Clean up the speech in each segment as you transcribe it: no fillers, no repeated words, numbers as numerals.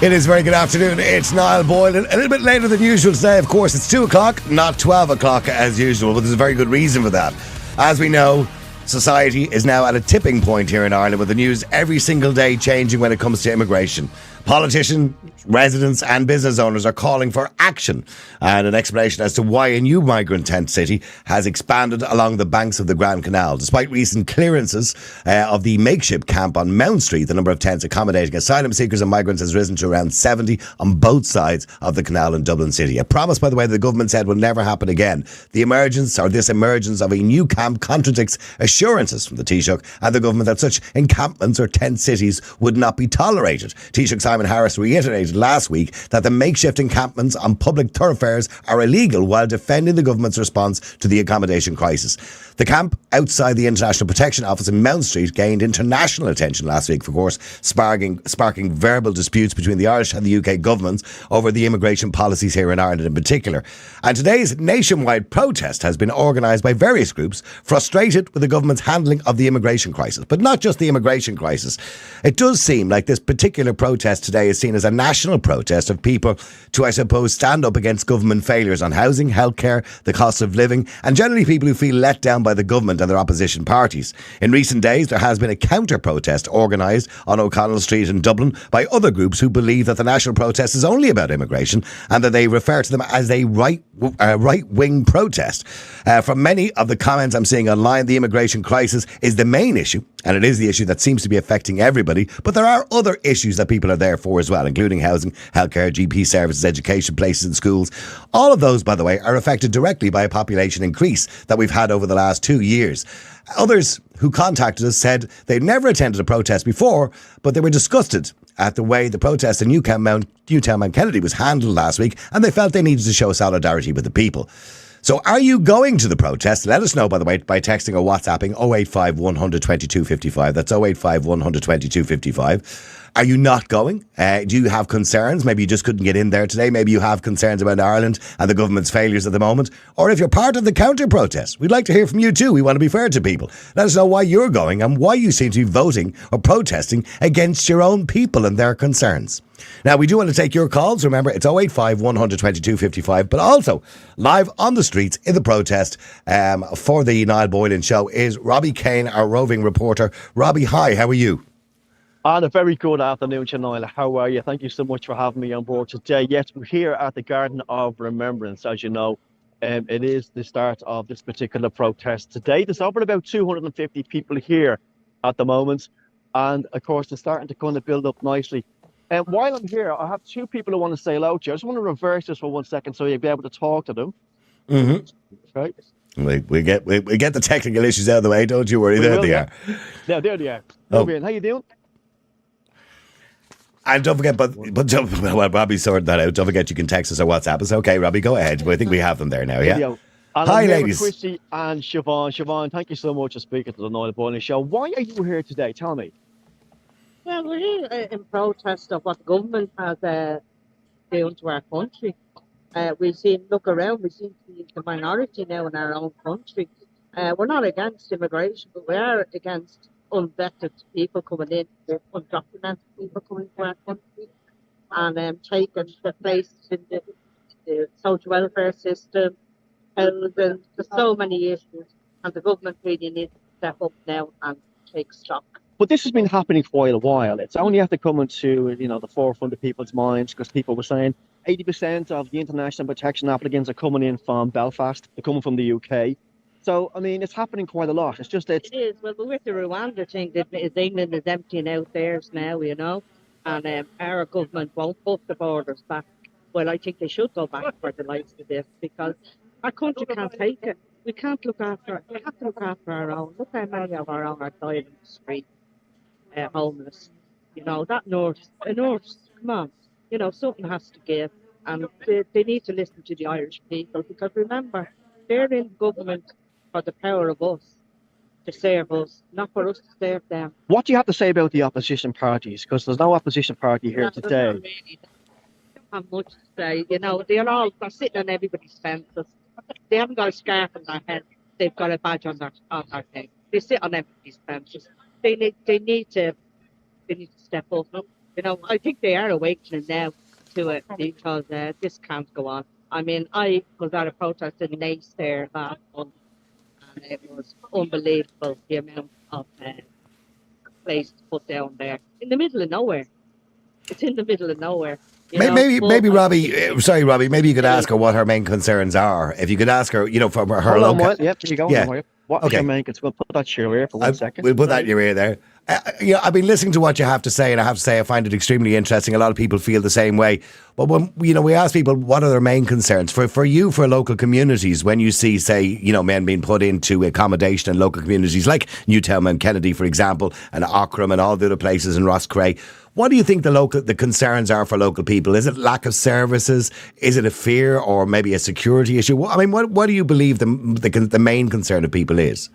It is very good afternoon. It's Niall Boyle. A little bit later than usual today, of course. It's 2 o'clock, not 12 o'clock as usual, but there's a very good reason for that. As we know, society is now at a tipping point here in Ireland, with the news every single day changing when it comes to immigration. Politicians, residents and business owners are calling for action and an explanation as to why a new migrant tent city has expanded along the banks of the Grand Canal. Despite recent clearances of the makeshift camp on Mount Street, the number of tents accommodating asylum seekers and migrants has risen to around 70 on both sides of the canal in Dublin City. A promise, by the way, that the government said will never happen again. This emergence of a new camp contradicts assurances from the Taoiseach and the government that such encampments or tent cities would not be tolerated. Taoiseach Simon Harris reiterated last week that the makeshift encampments on public thoroughfares are illegal, while defending the government's response to the accommodation crisis. The camp outside the International Protection Office in Mount Street gained international attention last week, of course, sparking verbal disputes between the Irish and the UK governments over the immigration policies here in Ireland in particular. And today's nationwide protest has been organised by various groups frustrated with the government's handling of the immigration crisis. But not just the immigration crisis. It does seem like this particular protest today is seen as a national protest of people to, I suppose, stand up against government failures on housing, healthcare, the cost of living, and generally people who feel let down by the government and their opposition parties. In recent days, there has been a counter-protest organised on O'Connell Street in Dublin by other groups who believe that the national protest is only about immigration and that they refer to them as a right-wing protest. From many of the comments I'm seeing online, the immigration crisis is the main issue, and it is the issue that seems to be affecting everybody, but there are other issues that people are there for as well, including housing, healthcare, GP services, education, places in schools. All of those, by the way, are affected directly by a population increase that we've had over the last 2 years. Others who contacted us said they'd never attended a protest before, but they were disgusted at the way the protest in Newtown Mount Kennedy was handled last week, and they felt they needed to show solidarity with the people. So are you going to the protest? Let us know, by the way, by texting or WhatsApping 085 100 22 55. That's 085 100 22 55. Are you not going? Do you have concerns? Maybe you just couldn't get in there today. Maybe you have concerns about Ireland and the government's failures at the moment. Or if you're part of the counter-protest, we'd like to hear from you too. We want to be fair to people. Let us know why you're going and why you seem to be voting or protesting against your own people and their concerns. Now, we do want to take your calls. Remember, it's 085 100 22 55. But also, live on the streets in the protest for the Niall Boylan Show is Robbie Kane, our roving reporter. Robbie, hi, how are you? And a very good afternoon, Niall. How are you? Thank you so much for having me on board today. Yes, we're here at the Garden of Remembrance. As you know, it is the start of this particular protest today. There's over about 250 people here at the moment. And of course, they're starting to kind of build up nicely. And while I'm here, I have two people who want to say hello to you. I just want to reverse this for 1 second so you'll be able to talk to them. Mm-hmm. Right. We get the technical issues out of the way, don't you worry. There they are. Yeah, there they are. Oh. How you doing? And don't forget, well, Robbie sorted that out. Don't forget you can text us or WhatsApp us. Okay, Robbie, go ahead. I think we have them there now, yeah? Hi, ladies. Chrissy and Siobhan. Siobhan, thank you so much for speaking to the Niall Boylan Show. Why are you here today? Tell me. Well, we're here in protest of what the government has done to our country. Look around, we seem to be the minority now in our own country. We're not against immigration, but we are against unvetted people coming in, undocumented people coming to our country and taking their places in the social welfare system. There's so many issues, and the government really needs to step up now and take stock. But this has been happening for quite a while. It's only have to come into the forefront of people's minds because people were saying 80% of the international protection applicants are coming in from Belfast. They're coming from the UK. So, I mean, it's happening quite a lot. It is. Well, but with the Rwanda thing, England is emptying out theirs now, and our government won't put the borders back. Well, I think they should go back for the likes of this because our country can't take it. We can't look after our own. Look how many of our own are dying in the street, homeless. That nurse, come on. Something has to give. And they need to listen to the Irish people because remember, they're in government for the power of us to serve us, not for us to serve them. What do you have to say about the opposition parties? Because there's no opposition party here today. Really, they don't have much to say. They're sitting on everybody's fences. They haven't got a scarf on their head. They've got a badge on their head. They sit on everybody's fences. They need to step up. I think they are awakening now to it because this can't go on. I mean, I was at a protest in Nice there last month, and it was unbelievable the amount of place put down there in the middle of nowhere. It's in the middle of nowhere. Maybe But I think Robbie. Sorry, Robbie. Maybe you could ask her what her main concerns are. If you could ask her, for her Hold on, local. Niall. Yep, there you go. Yeah. Niall. What is Okay. your main concern? We'll put that chair here for 1 second. We'll put that in your ear there. I've been listening to what you have to say, and I have to say I find it extremely interesting. A lot of people feel the same way. But when we ask people what are their main concerns for you, for local communities, when you see, say, men being put into accommodation in local communities like Newtown and Kennedy, for example, and Ockram and all the other places in Rosscray. What do you think the concerns are for local people? Is it lack of services? Is it a fear or maybe a security issue? I mean, what do you believe the main concern of people is?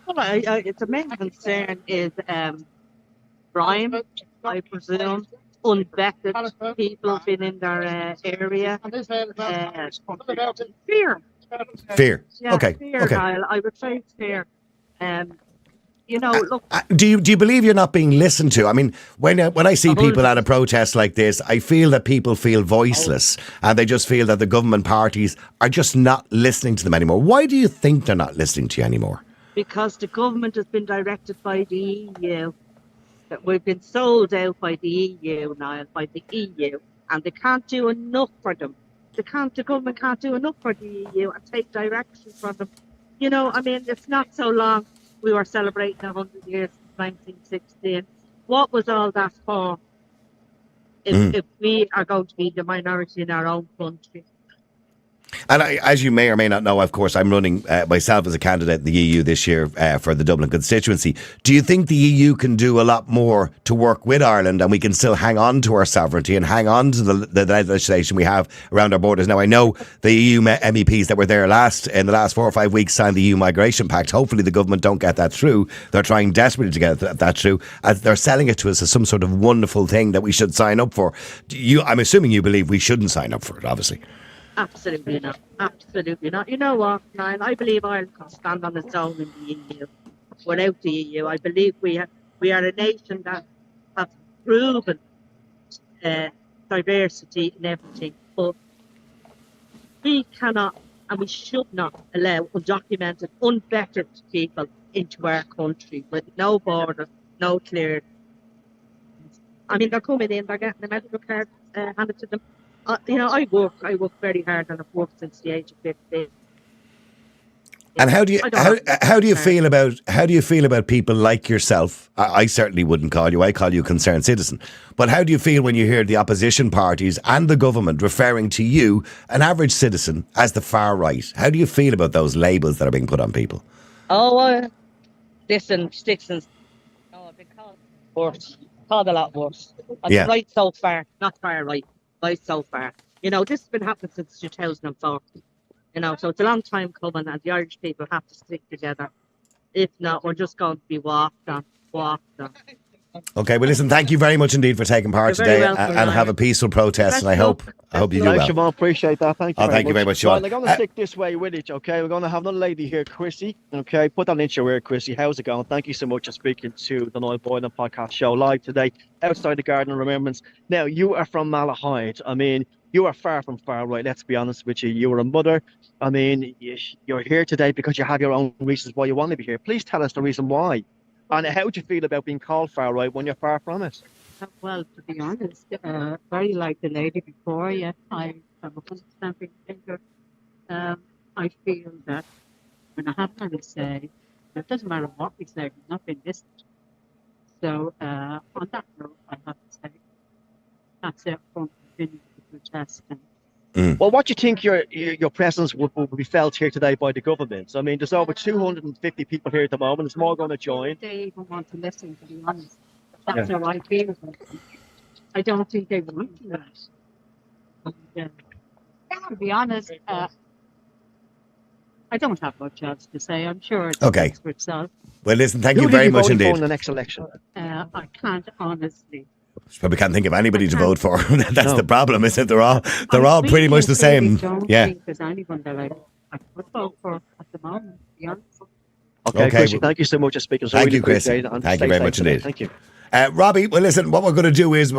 well, it's a main concern is crime, I presume, unvetted people being in their area, fear. Fear. Yeah, Okay. fear, Okay. Niall. I would say fear. Look, Do you believe you're not being listened to? I mean, when I see people at a protest like this, I feel that people feel voiceless, and they just feel that the government parties are just not listening to them anymore. Why do you think they're not listening to you anymore? because the government has been directed by the EU. That we've been sold out by the EU, Niall, by the EU, and they can't do enough for them. The government can't do enough for the EU and take direction from them. I mean, it's not so long. We were celebrating 100 years since 1916. What was all that for? If we are going to be the minority in our own country. And as you may or may not know, of course, I'm running myself as a candidate in the EU this year for the Dublin constituency. Do you think the EU can do a lot more to work with Ireland, and we can still hang on to our sovereignty and hang on to the legislation we have around our borders? Now, I know the EU MEPs that were there in the last 4 or 5 weeks signed the EU Migration Pact. Hopefully the government don't get that through. They're trying desperately to get that through, as they're selling it to us as some sort of wonderful thing that we should sign up for. I'm assuming you believe we shouldn't sign up for it, obviously. Absolutely not. Absolutely not. You know what, Niall? I believe Ireland can stand on its own in the EU. Without the EU, I believe we are a nation that has proven diversity in everything. But we cannot and we should not allow undocumented, unvetted people into our country with no borders, no clear. I mean, they're coming in, they're getting the medical card handed to them. I work very hard, and I've worked since the age of 15. And how do you feel about people like yourself? I certainly wouldn't call you. I call you a concerned citizen. But how do you feel when you hear the opposition parties and the government referring to you, an average citizen, as the far right? How do you feel about those labels that are being put on people? Oh, listen, Stixons. Oh, I've been called worse. Called a lot worse. Yeah. Right so far, not far right. Right so far. This has been happening since 2004. So it's a long time coming, and the Irish people have to stick together. If not, we're just going to be walked on. Okay, well, listen, thank you very much indeed for taking part You're very today, welcome, and have a peaceful protest, and I hope you do Thanks, well. Siobhan. Appreciate that. Thank you. Thank you very much, Sean. Well, they're going to stick this way with it, okay? We're going to have another lady here, Chrissy. Okay, put that into your ear, Chrissy. How's it going? Thank you so much for speaking to the Niall Boylan podcast show live today outside the Garden of Remembrance. Now, you are from Malahide. I mean, you are far from far right, let's be honest with you. You are a mother. I mean, you're here today because you have your own reasons why you want to be here. Please tell us the reason why. And how do you feel about being called far right when you're far from it? Well, to be honest, very like the lady before, yes, I am a 100% big thinker. I feel that when I have my say, it doesn't matter what we say, we've not been listened. So, on that note, I have to say, that's it from continuing to protest. Well, what do you think your presence would be felt here today by the government? I mean, there's over 250 people here at the moment. There's more going to join. They even want to listen, to be honest. That's how I feel about them. I don't think they want to listen. To be honest, I don't have much else to say. I'm sure it speaks for itself. Well, listen, thank you very much indeed. For in the next election? I can't honestly. Probably can't think of anybody to vote for. That's the problem, isn't it? They're all pretty much the same. Yeah. Think there's anyone that I could vote for at the moment, to be honest. Okay, Chris, thank you so much for speaking. Thank you, Chris. Thank you very much indeed. Thank you. Robbie, well, listen, what we're going to do is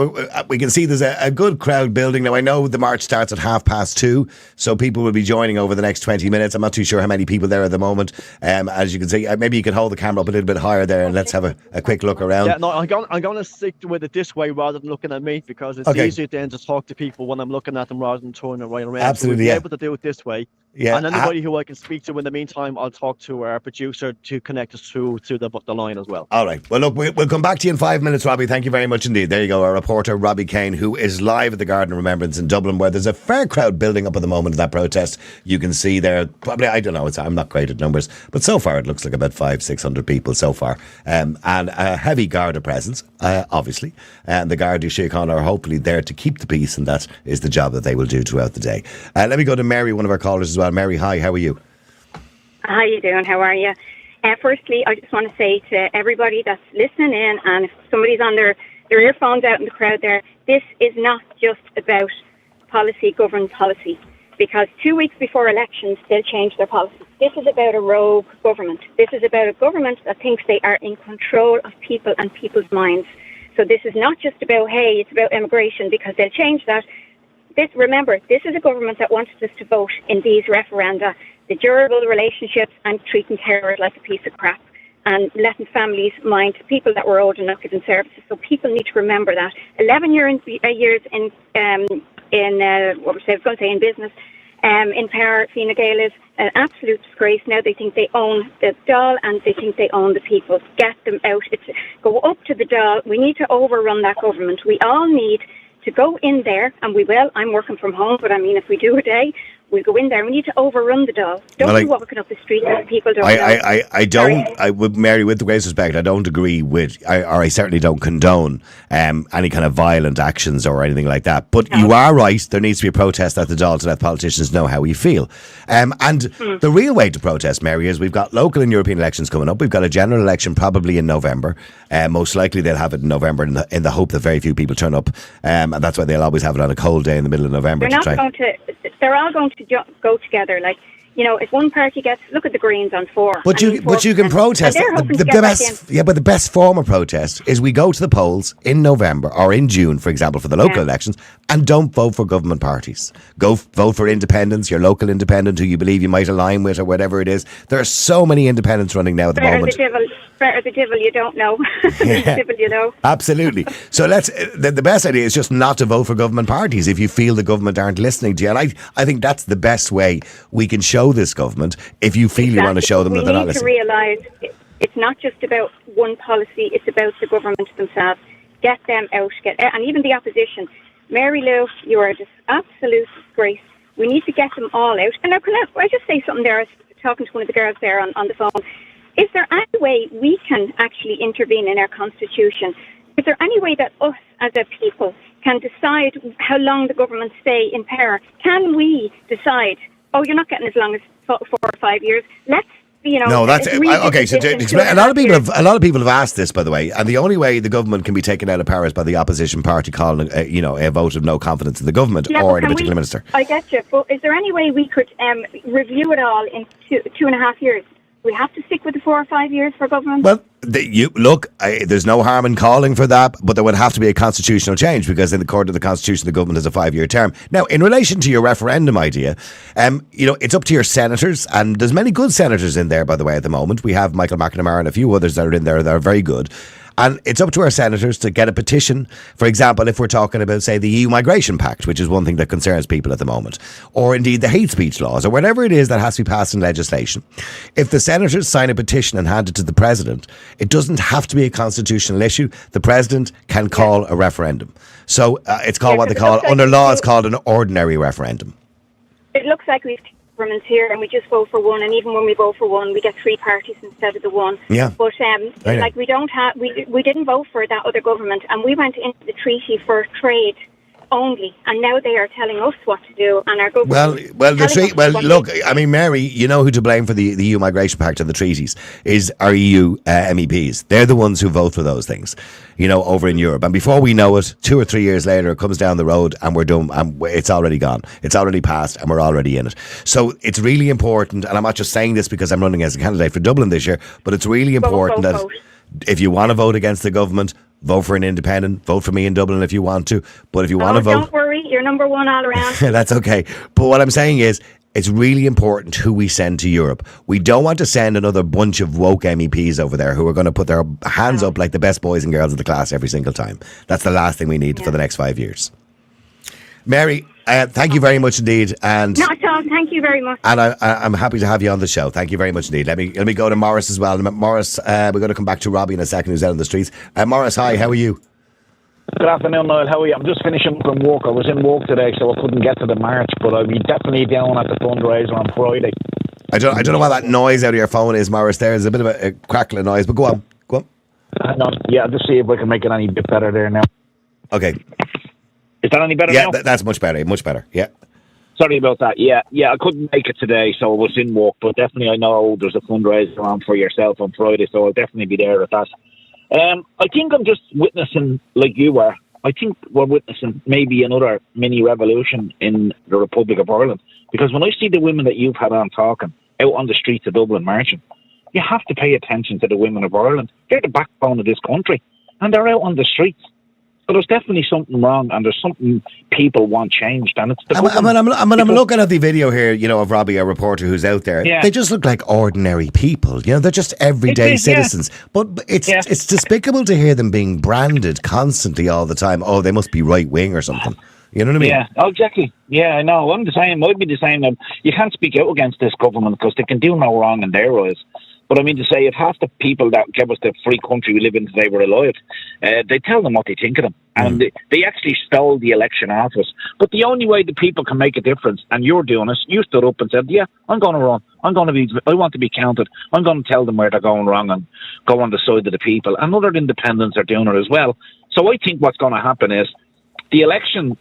we can see there's a good crowd building. Now, I know the march starts at 2:30, so people will be joining over the next 20 minutes. I'm not too sure how many people there at the moment. As you can see, maybe you can hold the camera up a little bit higher there and let's have a quick look around. Yeah, no, I'm going to stick with it this way rather than looking at me, because it's easier then to talk to people when I'm looking at them rather than turning right around. Absolutely, so we'll be able to do it this way. Yeah. And anybody who I can speak to in the meantime, I'll talk to our producer to connect us through to the line as well. All right. Well, look, we'll come back to you in 5 minutes, Robbie. Thank you very much indeed. There you go, our reporter, Robbie Kane, who is live at the Garden of Remembrance in Dublin, where there's a fair crowd building up at the moment of that protest. You can see there, probably, I don't know, I'm not great at numbers, but so far it looks like about 500-600 people so far. And a heavy Garda presence, obviously. And the Garda Síochána are hopefully there to keep the peace, and that is the job that they will do throughout the day. Let me go to Mary, one of our callers as well. Mary, hi, how are you? How you doing? How are you? Firstly, I just want to say to everybody that's listening in, and if somebody's on their earphones out in the crowd there, this is not just about policy, government policy, because 2 weeks before elections, they'll change their policy. This is about a rogue government. This is about a government that thinks they are in control of people and people's minds. So this is not just about, hey, it's about immigration, because they'll change that. Remember, this is a government that wants us to vote in these referenda, the durable relationships, and treating terror like a piece of crap, and letting families mind people that were old enough given services. So people need to remember that. 11 years in what was I going to say, in business, in power, Fine Gael is an absolute disgrace. Now they think they own the Dáil and they think they own the people. Get them out. Go up to the Dáil. We need to overrun that government. We all need to go in there, and we will. I'm working from home, but I mean, if we do a day, we'll go in there. We need to overrun the Dáil. Don't be walking up the street and people don't know. I don't, Mary, with the greatest respect, I don't agree with, or I certainly don't condone any kind of violent actions or anything like that. But you are right, there needs to be a protest at the Dáil to let politicians know how we feel. The real way to protest, Mary, is we've got local and European elections coming up. We've got a general election probably in November. Most likely they'll have it in November in the hope that very few people turn up. And that's why they'll always have it on a cold day in the middle of November. They're all going to go together. Like, you know, if one party gets, look at the Greens on 4. But you can protest. But the best form of protest is we go to the polls in November or in June, for example, for the local elections, and don't vote for government parties. Go vote for independents, your local independent who you believe you might align with or whatever it is. There are so many independents running now at the moment. Better the devil you don't know. The devil you know. Absolutely. So the best idea is just not to vote for government parties if you feel the government aren't listening to you. And I think that's the best way we can show this government, if you feel you want to show them that they're not listening. We need to realise it's not just about one policy, it's about the government themselves. Get them out, and even the opposition. Mary Lou, you are just absolute disgrace. We need to get them all out. And now, can I just say something there? I was talking to one of the girls there on the phone. Is there any way we can actually intervene in our constitution? Is there any way that us as a people can decide how long the government stay in power? Can we decide, oh, you're not getting as long as 4 or 5 years? Let's, you know. No, that's okay. So to explain, a lot of people have asked this, by the way, and the only way the government can be taken out of power is by the opposition party calling, a vote of no confidence in the government or in a particular minister. I get you, but is there any way we could review it all in 2.5 years? We have to stick with the 4 or 5 years for government? Well, there's no harm in calling for that, but there would have to be a constitutional change because according to the Constitution, the government has a 5-year term. Now, in relation to your referendum idea, it's up to your senators, and there's many good senators in there, by the way, at the moment. We have Michael McNamara and a few others that are in there that are very good. And it's up to our senators to get a petition. For example, if we're talking about, say, the EU Migration Pact, which is one thing that concerns people at the moment, or indeed the hate speech laws, or whatever it is that has to be passed in legislation. If the senators sign a petition and hand it to the president, it doesn't have to be a constitutional issue. The president can call a referendum. So it's called what they call, under law, it's called an ordinary referendum. It looks like we've governments here and we just vote for one, and even when we vote for one we get 3 parties instead of the one. But like we didn't vote for that other government, and we went into the treaty for trade only, and now they are telling us what to do, and our government. Look, I mean, Mary, you know who to blame for the EU Migration Pact and the treaties is our EU MEPs. They're the ones who vote for those things, over in Europe. And before we know it, 2 or 3 years later, it comes down the road and we're done. And it's already gone. It's already passed, and we're already in it. So it's really important, and I'm not just saying this because I'm running as a candidate for Dublin this year, but it's really important that if you want to vote against the government, vote for an independent, vote for me in Dublin if you want to. But if you want to vote, don't worry, you're number one all around. that's okay. But what I'm saying is, it's really important who we send to Europe. We don't want to send another bunch of woke MEPs over there who are going to put their hands up like the best boys and girls of the class every single time. That's the last thing we need for the next 5 years. Mary, thank you very much indeed. And Not at all. Thank you very much. And I'm happy to have you on the show. Thank you very much indeed. Let me go to Morris as well. Morris, we're going to come back to Robbie in a second, who's out on the streets. Morris, hi, how are you? Good afternoon, Niall. How are you? I'm just finishing from work. I was in work today, so I couldn't get to the march, but I'll be definitely down at the fundraiser on Friday. I don't know what that noise out of your phone is, Morris. There's a bit of a crackling noise, but go on. Hang on. Yeah, I'll just see if I can make it any bit better there now. Okay. Is that any better now? Yeah, that's much better. Much better. Yeah. Sorry about that. Yeah, I couldn't make it today, so I was in work, but definitely I know there's a fundraiser on for yourself on Friday, so I'll definitely be there at that. I think I'm just witnessing, like you were, I think we're witnessing maybe another mini revolution in the Republic of Ireland. Because when I see the women that you've had on talking out on the streets of Dublin marching, you have to pay attention to the women of Ireland. They're the backbone of this country, and they're out on the streets. But there's definitely something wrong, and there's something people want changed, and it's the I'm looking at the video here, of Robbie, a reporter who's out there. Yeah. They just look like ordinary people. They're just everyday citizens. Yeah. But it's despicable to hear them being branded constantly all the time. Oh, they must be right wing or something. You know what I mean? Yeah, exactly. Yeah, I know. I'm the same. I'd be the same. You can't speak out against this government because they can do no wrong in their eyes. But I mean to say, if half the people that gave us the free country we live in today were alive, they tell them what they think of them. And they actually stole the election off us. But the only way the people can make a difference, and you're doing it, you stood up and said, yeah, I'm going to run. I want to be counted. I'm going to tell them where they're going wrong and go on the side of the people. And other independents are doing it as well. So I think what's going to happen is the election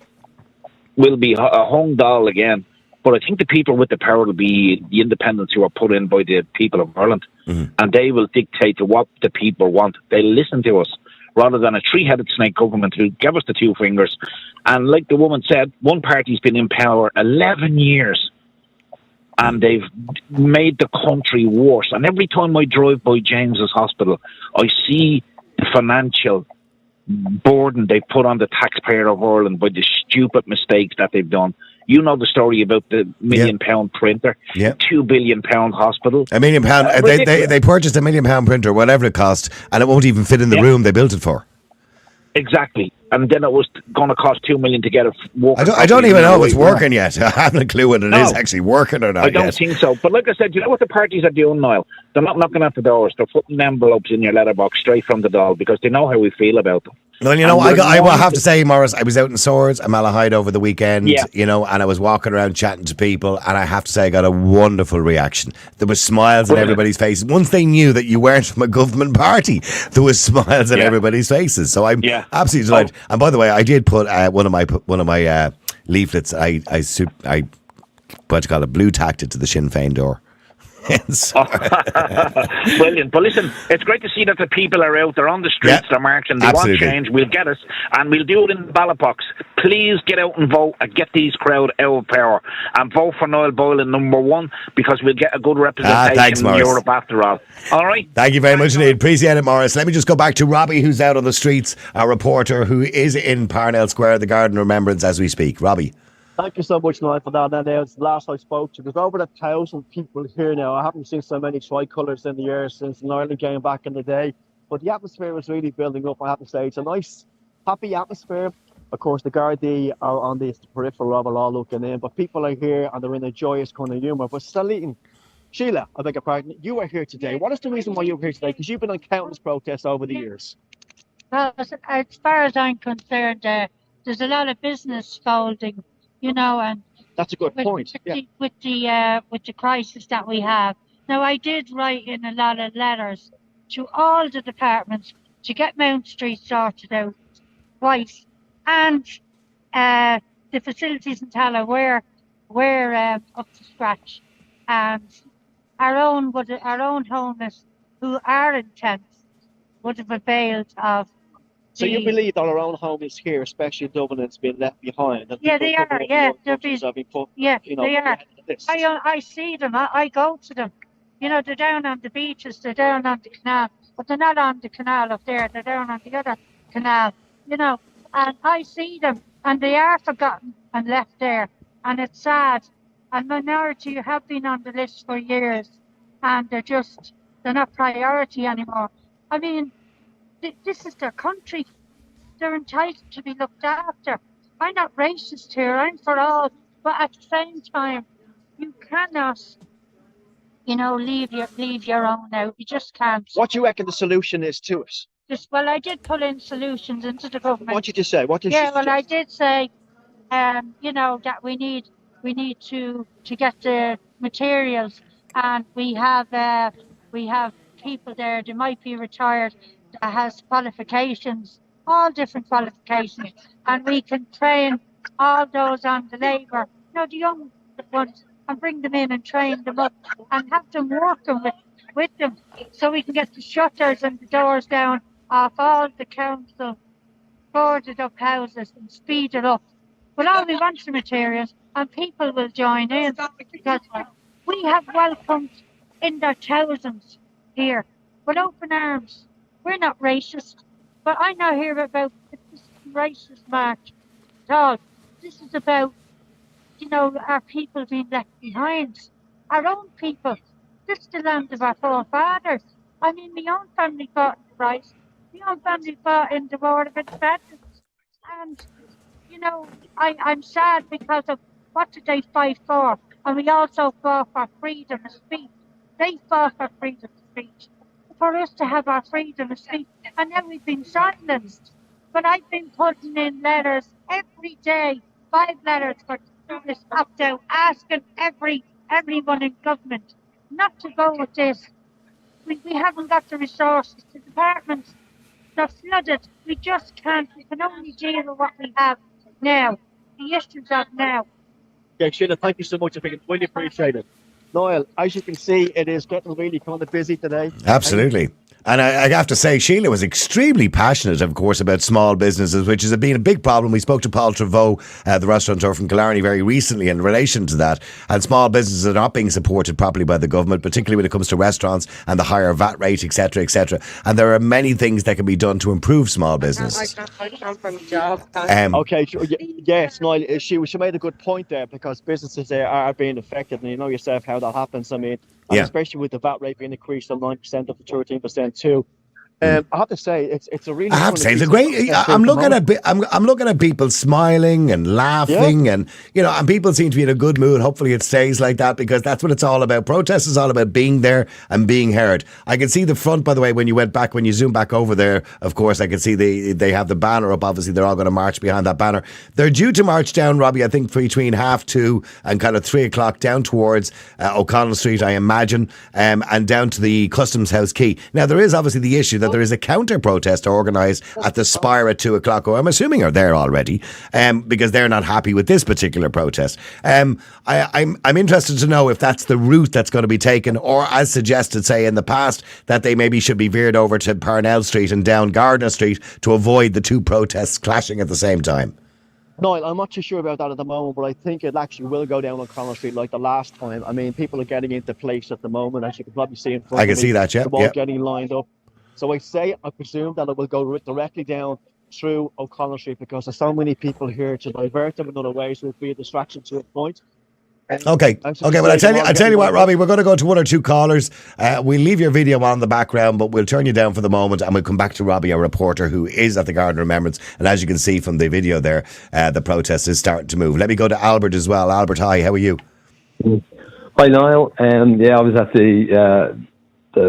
will be a hung doll again. But I think the people with the power will be the independents who are put in by the people of Ireland. And they will dictate to what the people want. They listen to us rather than a three-headed snake government who gave us the two fingers. And like the woman said, one party's been in power 11 years and they've made the country worse. And every time I drive by James's Hospital, I see the financial burden they put on the taxpayer of Ireland by the stupid mistakes that they've done. You know the story about the £1 million printer, £2 billion hospital. £1 million. They purchased £1 million printer, whatever it cost, and it won't even fit in the room they built it for. Exactly. And then it was going to cost $2 million to get it working. I don't even know if it's working yet. I haven't a clue whether it is actually working or not. I don't think so. But like I said, you know what the parties are doing, Niall? They're not knocking at the doors. They're putting envelopes in your letterbox straight from the door because they know how we feel about them. Well, I will have to say, Morris, I was out in Swords and Malahide over the weekend, and I was walking around chatting to people, and I have to say I got a wonderful reaction. There was smiles on everybody's faces. Once they knew that you weren't from a government party, there was smiles on everybody's faces. So I'm absolutely delighted. And by the way, I did put one of my leaflets. I what do you call it, blue tacked it to the Sinn Féin door. Brilliant. But listen, it's great to see that the people are out. They're on the streets. They're marching. They want change. We'll get it, and we'll do it in the ballot box. Please get out and vote and get these crowd out of power and vote for Niall Boylan #1 because we'll get a good representation in Europe after all. All right. Thank you very much indeed. Appreciate it, Morris. Let me just go back to Robbie, who's out on the streets, our reporter who is in Parnell Square, the Garden of Remembrance, as we speak. Robbie. Thank you so much, Niall, for that. And it's the last I spoke to. There's over 1,000 people here now. I haven't seen so many tricolours in the air since the Ireland game back in the day. But the atmosphere was really building up, I have to say. It's a nice, happy atmosphere. Of course, the Gardaí are on the peripheral of it all looking in. But people are here and they're in a joyous kind of humour. But Sheila, I beg your pardon, you are here today. What is the reason why you're here today? Because you've been on countless protests over the years. Well, as far as I'm concerned, there's a lot of business folding. And that's a good point. With the crisis that we have now, I did write in a lot of letters to all the departments to get Mount Street sorted out twice, and the facilities in Tala were up to scratch, and our own homeless who are in tents would have availed of. So you believe that our own homeless here, especially in Dublin, has been left behind? Yeah, they are. Yeah, they are. I see them. I go to them. They're down on the beaches. They're down on the canal, but they're not on the canal up there. They're down on the other canal, you know, and I see them and they are forgotten and left there. And it's sad. And minority have been on the list for years and they're not priority anymore. I mean, this is their country. They're entitled to be looked after. I'm not racist here, I'm for all. But at the same time, you cannot, leave your own out. You just can't. What do you reckon the solution is to it? Well, I did put in solutions into the government. What did you say? What did Yeah, you well, I suggest? did say, that we need to get the materials, and we have people there. They might be retired that has qualifications, all different qualifications, and we can train all those on the labour, the young ones, and bring them in and train them up and have them working with them, so we can get the shutters and the doors down off all the council boarded up houses and speed it up. But all we want is materials, and people will join in because we have welcomed in their thousands here with open arms. We're not racist, but I'm not here about this racist march at all. This is about, our people being left behind, our own people. This is the land of our forefathers. I mean, my own family fought in the rice. My own family fought in the war of independence. And, I'm sad because of what did they fight for? And we also fought for freedom of speech. They fought for freedom of speech. For us to have our freedom of speech. And now we've been silenced. But I've been putting in letters every day, 5 letters for this opt-out, asking everyone in government not to go with this. We haven't got the resources. The departments, they're flooded. We just can't. We can only deal with what we have now. The issues of now. Okay, Sheila, thank you so much. I think it's really appreciated. Niall, as you can see, it is getting really kind of busy today. Absolutely. And I have to say, Sheila was extremely passionate, of course, about small businesses, which has been a big problem. We spoke to Paul Trevaux, the restaurateur from Killarney, very recently in relation to that. And small businesses are not being supported properly by the government, particularly when it comes to restaurants and the higher VAT rate, etc., etc. And there are many things that can be done to improve small business. Okay, yes, Niall, she made a good point there, because businesses there are being affected, and you know yourself how that happens. I mean, and especially with the VAT rate being increased from 9% up to 13% too. I have to say, it's a really. I have to say, it's a great. I'm looking at people smiling and laughing, and and people seem to be in a good mood. Hopefully, it stays like that, because that's what it's all about. Protest is all about being there and being heard. I can see the front, by the way, when you zoom back over there. Of course, I can see they have the banner up. Obviously, they're all going to march behind that banner. They're due to march down, Robbie, I think between 2:30 and kind of 3 o'clock down towards O'Connell Street, I imagine, and down to the Customs House Quay. Now, there is obviously the issue that there is a counter protest organised at the Spire at 2 o'clock, who I'm assuming are there already, because they're not happy with this particular protest. I'm interested to know if that's the route that's going to be taken, or as suggested, say in the past, that they maybe should be veered over to Parnell Street and down Gardner Street to avoid the two protests clashing at the same time. No, I'm not too sure about that at the moment, but I think it actually will go down on Connell Street like the last time. I mean, people are getting into place at the moment, as you can probably see in front of me. I can see that, yeah. They're all getting lined up. So I presume that it will go directly down through O'Connell Street, because there's so many people here to divert them in other ways. It would be a distraction to a point. Okay. Well, I tell you what, Robbie, we're going to go to one or two callers. We'll leave your video on in the background, but we'll turn you down for the moment, and we'll come back to Robbie, a reporter who is at the Garden Remembrance. And as you can see from the video there, the protest is starting to move. Let me go to Albert as well. Albert, hi, how are you? Hi, Niall. I was at the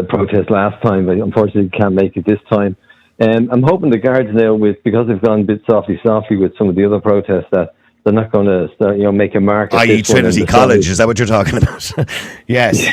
protest last time, but unfortunately can't make it this time. I'm hoping the guards now, because they've gone a bit softly with some of the other protests, that they're not going to start, make a mark. I.e. Trinity College, is that what you're talking about? Yes. Yeah,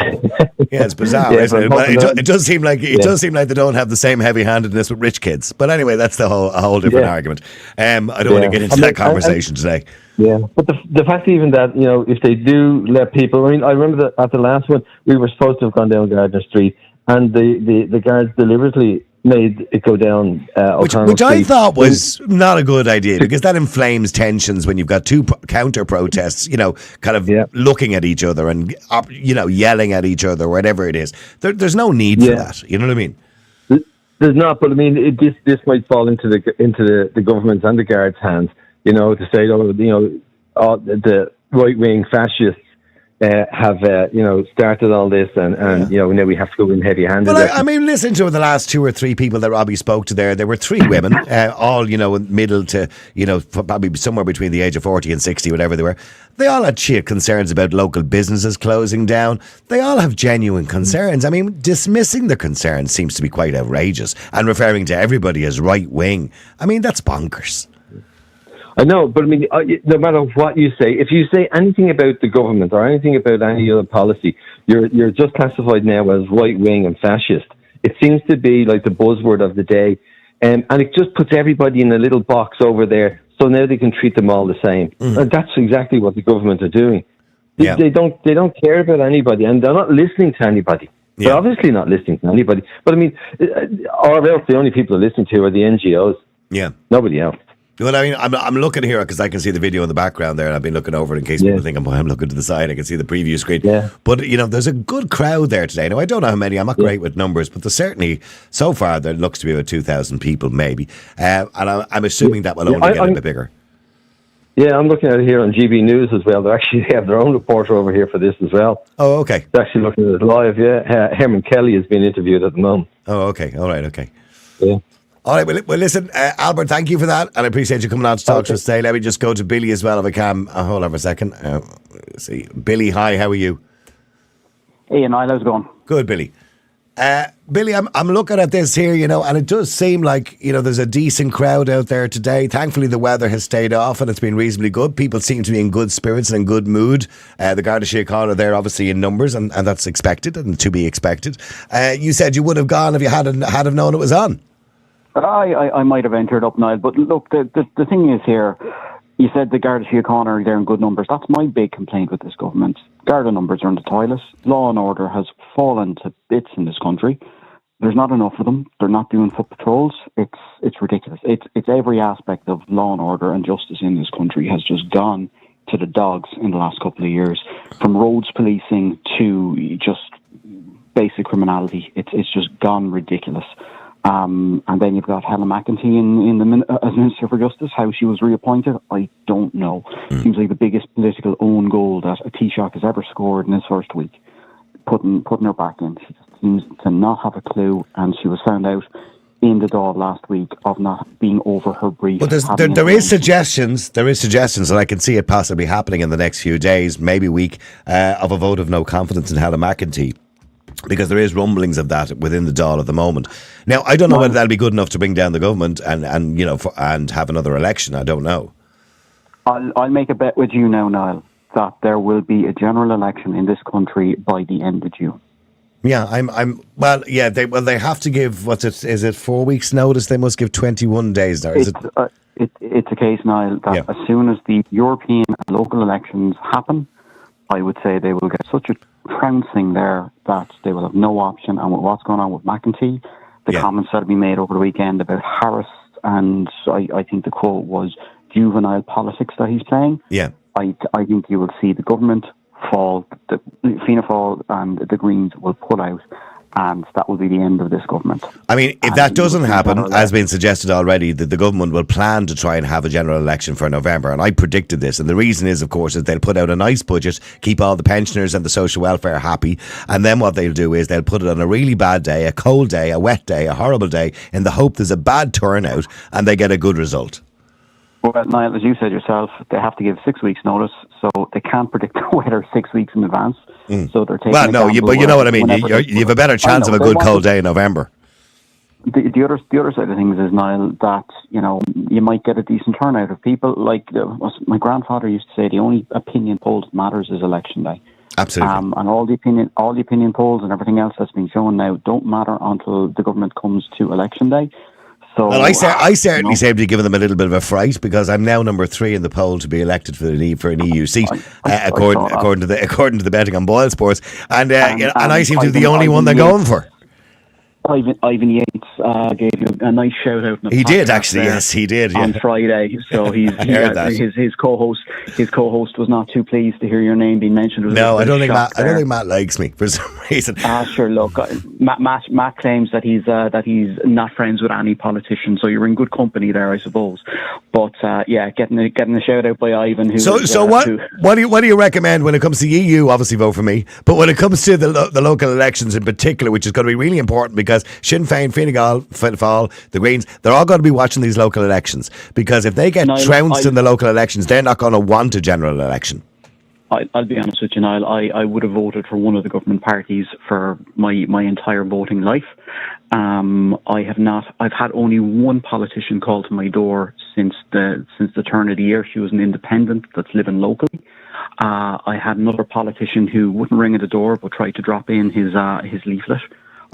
it's bizarre, isn't it? But it does seem like they don't have the same heavy-handedness with rich kids. But anyway, that's a whole different argument. I don't want to get into that conversation today. Yeah, but the fact even that, if they do let people, I remember that at the last one, we were supposed to have gone down Gardner Street, and the guards deliberately made it go down which I thought was not a good idea, because that inflames tensions when you've got two counter protests, kind of looking at each other and yelling at each other, whatever it is. There's no need for that. You know what I mean? There's not, but I mean, this might fall into the government's and the guards' hands. To say, the right wing fascists have started all this, and now we have to go in heavy handed. Well, I mean, listen to the last 2 or 3 people that Robbie spoke to there. There were 3 women, all middle to probably somewhere between the age of 40 and 60, whatever they were. They all had shit concerns about local businesses closing down. They all have genuine concerns. I mean, dismissing the concerns seems to be quite outrageous, and referring to everybody as right wing. I mean, that's bonkers. I know, but I mean, no matter what you say, if you say anything about the government or anything about any other policy, you're just classified now as right wing and fascist. It seems to be like the buzzword of the day, and it just puts everybody in a little box over there. So now they can treat them all the same, and that's exactly what the government are doing. They don't care about anybody, and they're not listening to anybody. Yeah. They're obviously not listening to anybody. But I mean, or else the only people they're listening to are the NGOs. Yeah, nobody else. Well, I mean, I'm looking here because I can see the video in the background there, and I've been looking over it in case people think I'm looking to the side. I can see the preview screen. Yeah. But, there's a good crowd there today. Now, I don't know how many. I'm not great with numbers, but there's certainly, so far, there looks to be about 2,000 people, maybe. And I'm assuming that will only get a bit bigger. Yeah, I'm looking at it here on GB News as well. They have their own reporter over here for this as well. Oh, okay. They're actually looking at it live, yeah. Herman Kelly is being interviewed at the moment. Oh, okay. All right, okay. Yeah. All right, well listen, Albert, thank you for that, and I appreciate you coming on to talk to us today. Let me just go to Billy as well if I can. Hold on for a second. Let's see. Billy, hi, how are you? Hey, Niall, how's it going? Good, Billy. Billy, I'm looking at this here, and it does seem like, there's a decent crowd out there today. Thankfully, the weather has stayed off and it's been reasonably good. People seem to be in good spirits and in good mood. The Garda Síochána are there, obviously, in numbers, and that's expected and to be expected. You said you would have gone if you had have known it was on. I might have entered up, Niall, but look, the thing is here, you said the Garda Síochána are there in good numbers. That's my big complaint with this government. Garda numbers are in the toilet. Law and order has fallen to bits in this country. There's not enough of them. They're not doing foot patrols. It's ridiculous. It's every aspect of law and order and justice in this country has just gone to the dogs in the last couple of years. From roads policing to just basic criminality, it's just gone ridiculous. And then you've got Helen McEntee as Minister for Justice. How she was reappointed, I don't know. Seems like the biggest political own goal that a Taoiseach has ever scored in his first week. Putting her back in. She just seems to not have a clue, and she was found out in the Dáil last week of not being over her brief. But there is suggestions that I can see it possibly happening in the next few days, maybe week, of a vote of no confidence in Helen McEntee. Because there is rumblings of that within the Dáil at the moment. Now, I don't know whether that'll be good enough to bring down the government and have another election. I don't know. I'll make a bet with you now, Niall, that there will be a general election in this country by the end of June. Yeah, they have to give, is it 4 weeks notice? They must give 21 days now. It's a case, Niall, that as soon as the European and local elections happen, I would say they will get such a trouncing there that they will have no option. And with what's going on with McEntee, the comments that have been made over the weekend about Harris, and I think the quote was juvenile politics that he's playing. Yeah, I think you will see the government fall, the Fianna Fáil and the Greens will pull out, and that will be the end of this government. I mean, if that doesn't happen, as been suggested already, that the government will plan to try and have a general election for November, and I predicted this, and the reason is, of course, is they'll put out a nice budget, keep all the pensioners and the social welfare happy, and then what they'll do is they'll put it on a really bad day, a cold day, a wet day, a horrible day, in the hope there's a bad turnout, and they get a good result. Well, Niall, as you said yourself, they have to give 6 weeks' notice, so they can't predict the weather 6 weeks in advance. So they're taking. Well, no, but you know what I mean. You have a better chance of a good cold day in November. The other side of things is, Niall, that you might get a decent turnout of people. Like my grandfather used to say, the only opinion poll that matters is election day. Absolutely. And all the opinion polls and everything else that's been shown now don't matter until the government comes to election day. So, well, I certainly seem to be giving them a little bit of a fright because I'm now number 3 in the poll to be elected for an EU seat, according to the betting on Boyle Sports, and I seem to be the only one they're going for. Ivan Yates gave you a nice shout out. He did actually, yes, he did. On Friday, so his co-host was not too pleased to hear your name being mentioned. No, I don't think Matt likes me for some reason. Sure. Look, Matt claims that he's not friends with any politician, so you're in good company there, I suppose. But getting a shout out by Ivan. What do you recommend when it comes to EU? Obviously, vote for me. But when it comes to the local elections in particular, which is going to be really important because Sinn Féin, Fine Gael, Fianna Fáil, the Greens, they're all going to be watching these local elections because if they get trounced in the local elections, they're not going to want a general election. I'll be honest with you, Niall. I would have voted for one of the government parties for my entire voting life. I've had only one politician call to my door since the turn of the year. She was an independent that's living locally. I had another politician who wouldn't ring at the door but tried to drop in his leaflet.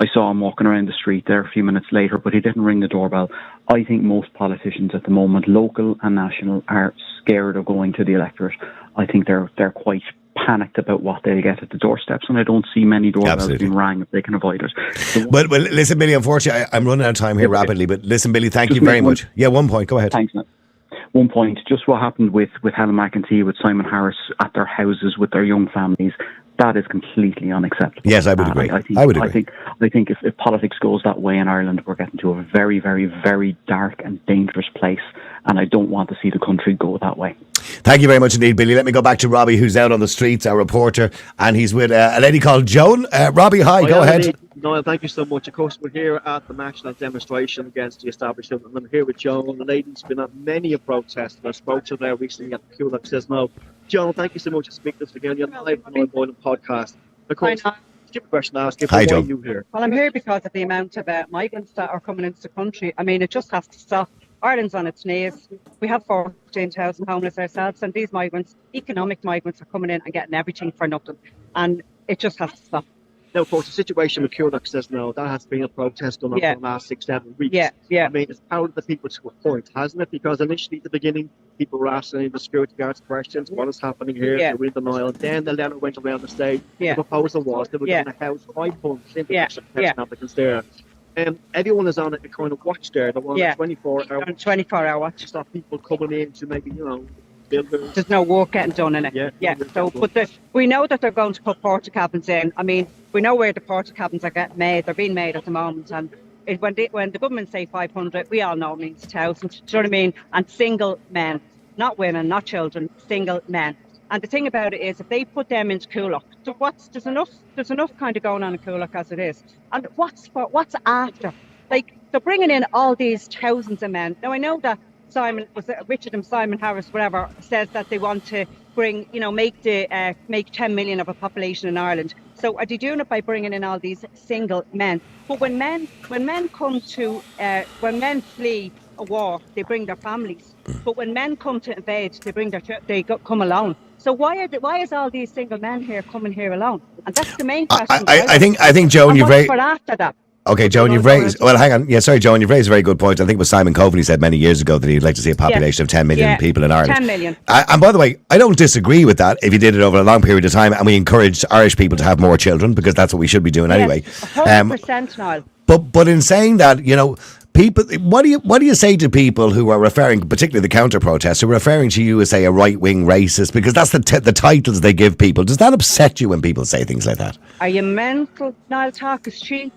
I saw him walking around the street there a few minutes later, but he didn't ring the doorbell. I think most politicians at the moment, local and national, are scared of going to the electorate. I think they're quite panicked about what they'll get at the doorsteps, and I don't see many doorbells being rang if they can avoid it. So, well, listen, Billy, unfortunately, I'm running out of time here rapidly, but listen, Billy, thank you very much. Yeah, 1 point, go ahead. Thanks, Matt. 1 point, just what happened with Helen McEntee, with Simon Harris at their houses with their young families, that is completely unacceptable. Yes, I would agree. I would agree. I think if politics goes that way in Ireland, we're getting to a very, very, very dark and dangerous place, and I don't want to see the country go that way. Thank you very much indeed, Billy. Let me go back to Robbie, who's out on the streets, our reporter, and he's with a lady called Joan. Robbie, hi, go ahead. Niall, thank you so much. Of course, we're here at the national demonstration against the establishment, and I'm here with Joan. The lady's been at many a protest, and I spoke to her there recently at the Coolak Says No. Joan, thank you so much for speaking to us again. You're live on the Boylan podcast. Of course, stupid question to ask you, why are you here? Well, I'm here because of the amount of migrants that are coming into the country. I mean, it just has to stop. Ireland's on its knees. We have 14,000 homeless ourselves, and these migrants, economic migrants, are coming in and getting everything for nothing. And it just has to stop. Now, of course, the situation with Coolak Says No, that has been a protest going on for the last 6-7 weeks. Yeah. I mean, it's powered the people to a point, hasn't it? Because initially at the beginning, people were asking the security guards questions, what is happening here? They were in denial. Then the letter went around the state. The proposal was they were going to house 5 months into the applicants there. Everyone is on a kind of watch there. They're on a 24-hour watch. To stop people coming in to maybe, builders. There's no work getting done in it. So, but we know that they're going to put porta cabins in. I mean, we know where the porta cabins are getting made. They're being made at the moment. And when the government say 500, we all know it means 1,000. Do you know what I mean? And single men, not women, not children, single men. And the thing about it is, if they put them into Coolak, there's enough kind of going on in Coolak as it is. And what's after? Like, they're bringing in all these thousands of men. Now, I know that Richard and Simon Harris, whatever, says that they want to bring, make 10 million of a population in Ireland. So are they doing it by bringing in all these single men? But when men flee a war, they bring their families. But when men come to invade, they come alone. So why is all these single men here coming here alone? And that's the main question. I think Joan, you've raised. After that. Okay, Joan, you've raised... Well, hang on. Yeah, sorry, Joan, you've raised a very good point. I think it was Simon Coveney said many years ago that he'd like to see a population of 10 million people in Ireland. 10 million. And by the way, I don't disagree with that if you did it over a long period of time and we encouraged Irish people to have more children, because that's what we should be doing anyway. 100%, Niall. But in saying that, people, what do you say to people who are referring, particularly the counter-protesters, who are referring to you as, say, a right-wing racist, because that's the titles they give people. Does that upset you when people say things like that? Are you mental? Niall, talk is cheap.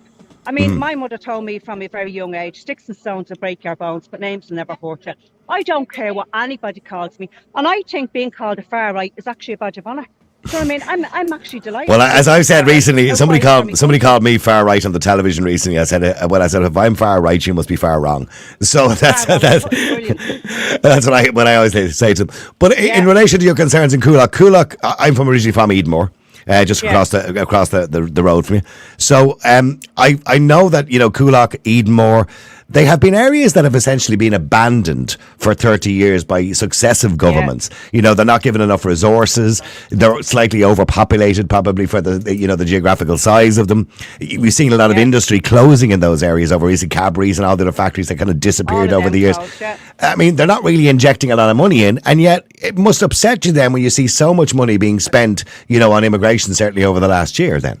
I mean, my mother told me from a very young age, sticks and stones will break your bones, but names will never hurt you. I don't care what anybody calls me. And I think being called a far right is actually a badge of honour. So I mean, I'm actually delighted. Well, as I've said recently, somebody called me far right on the television recently. I said, if I'm far right, you must be far wrong. So that's what I always say to them. But in relation to your concerns in Coolak, I'm originally from Edenmore. Just across the road from you. So I know that, Coolak, Edenmore, they have been areas that have essentially been abandoned for 30 years by successive governments. They're not given enough resources. They're slightly overpopulated, probably for the geographical size of them. We've seen a lot of industry closing in those areas over recent Cadbury's and all the other factories that kind of disappeared over the years. I mean, they're not really injecting a lot of money in, and yet it must upset you then when you see so much money being spent, on immigration, certainly over the last year then.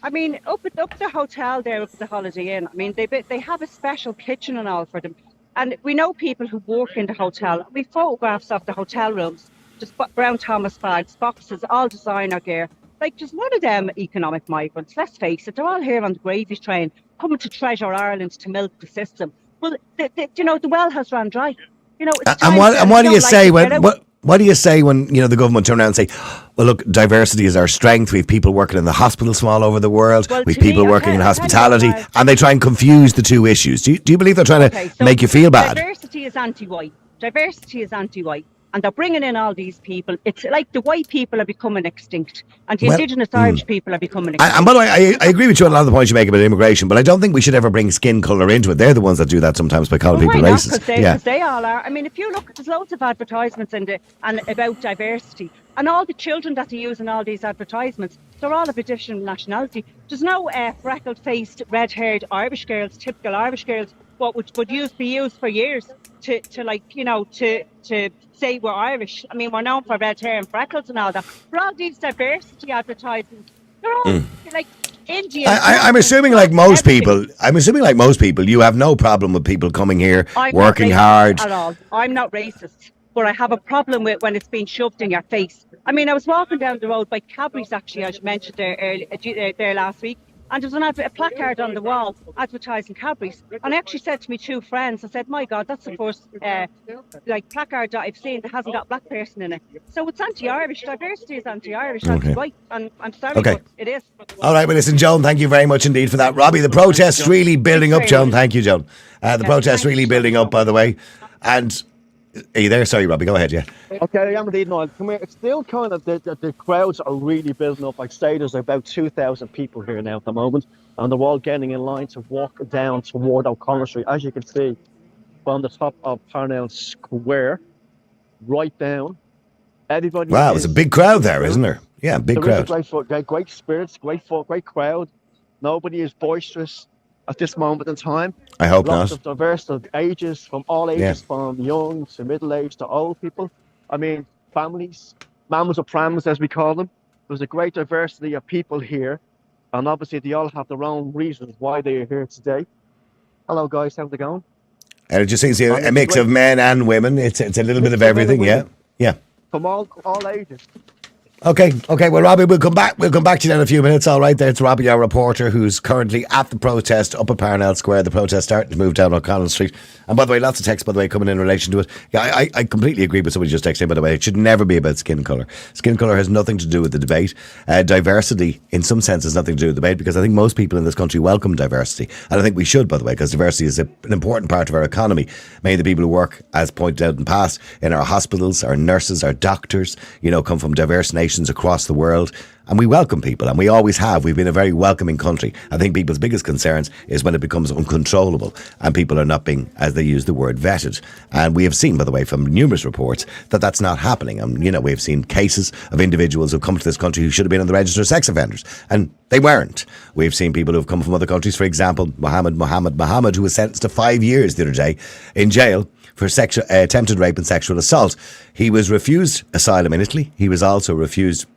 I mean, up at the hotel there, up at the Holiday Inn. I mean, they have a special kitchen and all for them, and we know people who work in the hotel. We photographs of the hotel rooms, just brown Thomas bags, boxes, all designer gear. Like, just one of them economic migrants. Let's face it, they're all here on the gravy train, coming to Treasure Ireland to milk the system. Well, the well has run dry. It's time. And what do you say get out. what do you say when the government turn around and say, well, look, diversity is our strength. We have people working in the hospitals from all over the world. Well, We have to me, people I'll working in tell you hospitality, what, and they try and confuse the two issues. Do you believe they're trying to make you feel bad? Diversity is anti-white. Diversity is anti-white. And they're bringing in all these people. It's like the white people are becoming extinct, and the Indigenous Irish people are becoming extinct. And by the way, I agree with you on a lot of the points you make about immigration, but I don't think we should ever bring skin colour into it. They're the ones that do that sometimes by calling people racist. Because they all are. I mean, if you look, there's loads of advertisements and about diversity, and all the children that they use in all these advertisements, they're all of a different nationality. There's no freckled-faced, red-haired Irish girls, typical Irish girls, what would be used for years to say we're Irish. I mean, we're known for red hair and freckles and all that. For all these diversity advertisements, they're all like Indian. I'm assuming like most people. You have no problem with people coming here, working hard. At all. I'm not racist, but I have a problem with when it's being shoved in your face. I mean, I was walking down the road by Cadbury's, actually, as you mentioned there last week. And there was a placard on the wall advertising Cadbury's. And I actually said to my two friends, I said, my God, that's the first placard that I've seen that hasn't got a black person in it. So it's anti-Irish. Diversity is anti-Irish, anti-white. And I'm sorry, but it is. All right, well, listen, Joan, thank you very much indeed for that. Robbie, the protest's really building up, Joan. Thank you, Joan. The protest's really building up, by the way. And are you there? Sorry, Robbie, go ahead, yeah. Okay, I am indeed, Niall. Come here. It's still kind of the crowds are really building up. I'd say there's about 2,000 people here now at the moment, and they're all getting in line to walk down toward O'Connell Street. As you can see, from the top of Parnell Square, right down. Everybody. Wow, there's a big crowd there, isn't there? Yeah, big crowd. Great spirits, great crowd. Nobody is boisterous at this moment in time. I hope Lots not. of diverse ages, from all ages, from young to middle age to old people. I mean, families, mammals or prams as we call them. There's a great diversity of people here, and obviously they all have their own reasons why they are here today. Hello guys, how's it going? And it just seems a mix of men and women. It's a little bit of everything, yeah. From all ages. Okay. Well, Robbie, we'll come back to you in a few minutes. All right, there. It's Robbie, our reporter, who's currently at the protest up at Parnell Square. The protest starting to move down O'Connell Street. And by the way, lots of texts, by the way, coming in relation to it. Yeah, I completely agree with somebody just texting, by the way. It should never be about skin colour. Skin colour has nothing to do with the debate. Diversity, in some sense, has nothing to do with the debate, because I think most people in this country welcome diversity. And I think we should, by the way, because diversity is an important part of our economy. Many of the people who work, as pointed out in the past, in our hospitals, our nurses, our doctors, come from diverse nations across the world, and we welcome people, and we always have. We've been a very welcoming country. I think people's biggest concerns is when it becomes uncontrollable and people are not being, as they use the word, vetted. And we have seen, by the way, from numerous reports that that's not happening. And we've seen cases of individuals who've come to this country who should have been on the register of sex offenders, and they weren't. We've seen people who've come from other countries. For example, Mohammed, who was sentenced to 5 years the other day in jail for attempted rape and sexual assault. He was refused asylum in Italy. He was also refused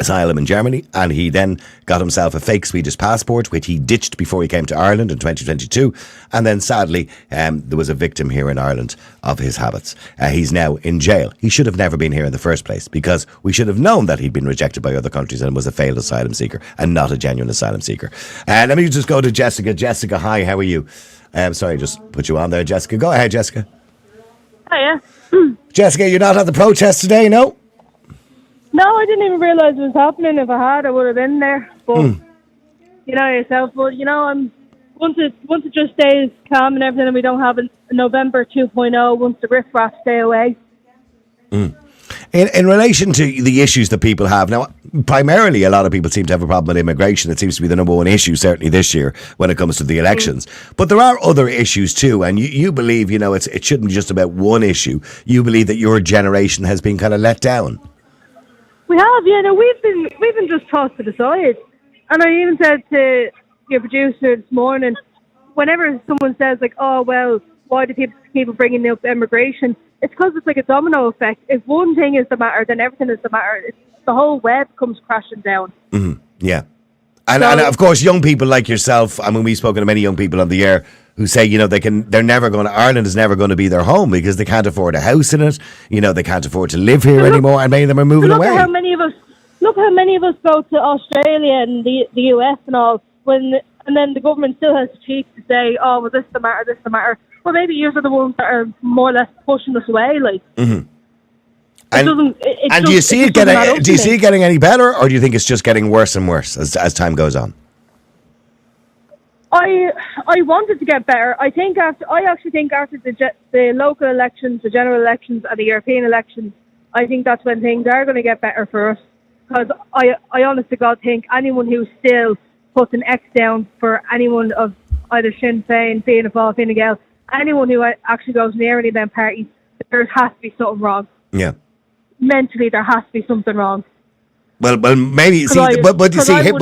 asylum in Germany, and he then got himself a fake Swedish passport, which he ditched before he came to Ireland in 2022. And then sadly, there was a victim here in Ireland of his habits. He's now in jail. He should have never been here in the first place, because we should have known that he'd been rejected by other countries and was a failed asylum seeker and not a genuine asylum seeker. Let me just go to Jessica. Jessica, hi, how are you? Sorry, just put you on there, Jessica. Go ahead, Jessica. Hiya. Jessica, you're not at the protest today, no? No, I didn't even realise it was happening. If I had, I would have been there. But you know yourself. But I'm once it just stays calm and everything, and we don't have a November 2.0. Once the riffraff stay away. In relation to the issues that people have now, primarily a lot of people seem to have a problem with immigration. It seems to be the number one issue, certainly this year, when it comes to the elections. But there are other issues too, and you believe, it shouldn't be just about one issue. You believe that your generation has been kind of let down. We have, we've been just tossed to the side. And I even said to your producer this morning, whenever someone says like, oh well, why do people bringing up immigration? It's because it's like a domino effect. If one thing is the matter, then everything is the matter. The whole web comes crashing down. Yeah. And of course, young people like yourself. I mean, we've spoken to many young people on the air who say, Ireland is never going to be their home because they can't afford a house in it. They can't afford to live here anymore, and many of them are moving away. Look how many of us go to Australia and the US and all, and then the government still has the cheek to say, oh, well, this is the matter. Well, maybe you are the ones that are more or less pushing us away, like. Mm-hmm. And do you see it getting any better, or do you think it's just getting worse and worse as time goes on? I want it to get better. I actually think after the local elections, the general elections, and the European elections, I think that's when things are going to get better for us. Because I honest to God think anyone who still puts an X down for anyone of either Sinn Féin, Fianna Fáil, Fine Gael, anyone who actually goes near any of them parties, there has to be something wrong. Yeah. Mentally, there has to be something wrong. Well, maybe. But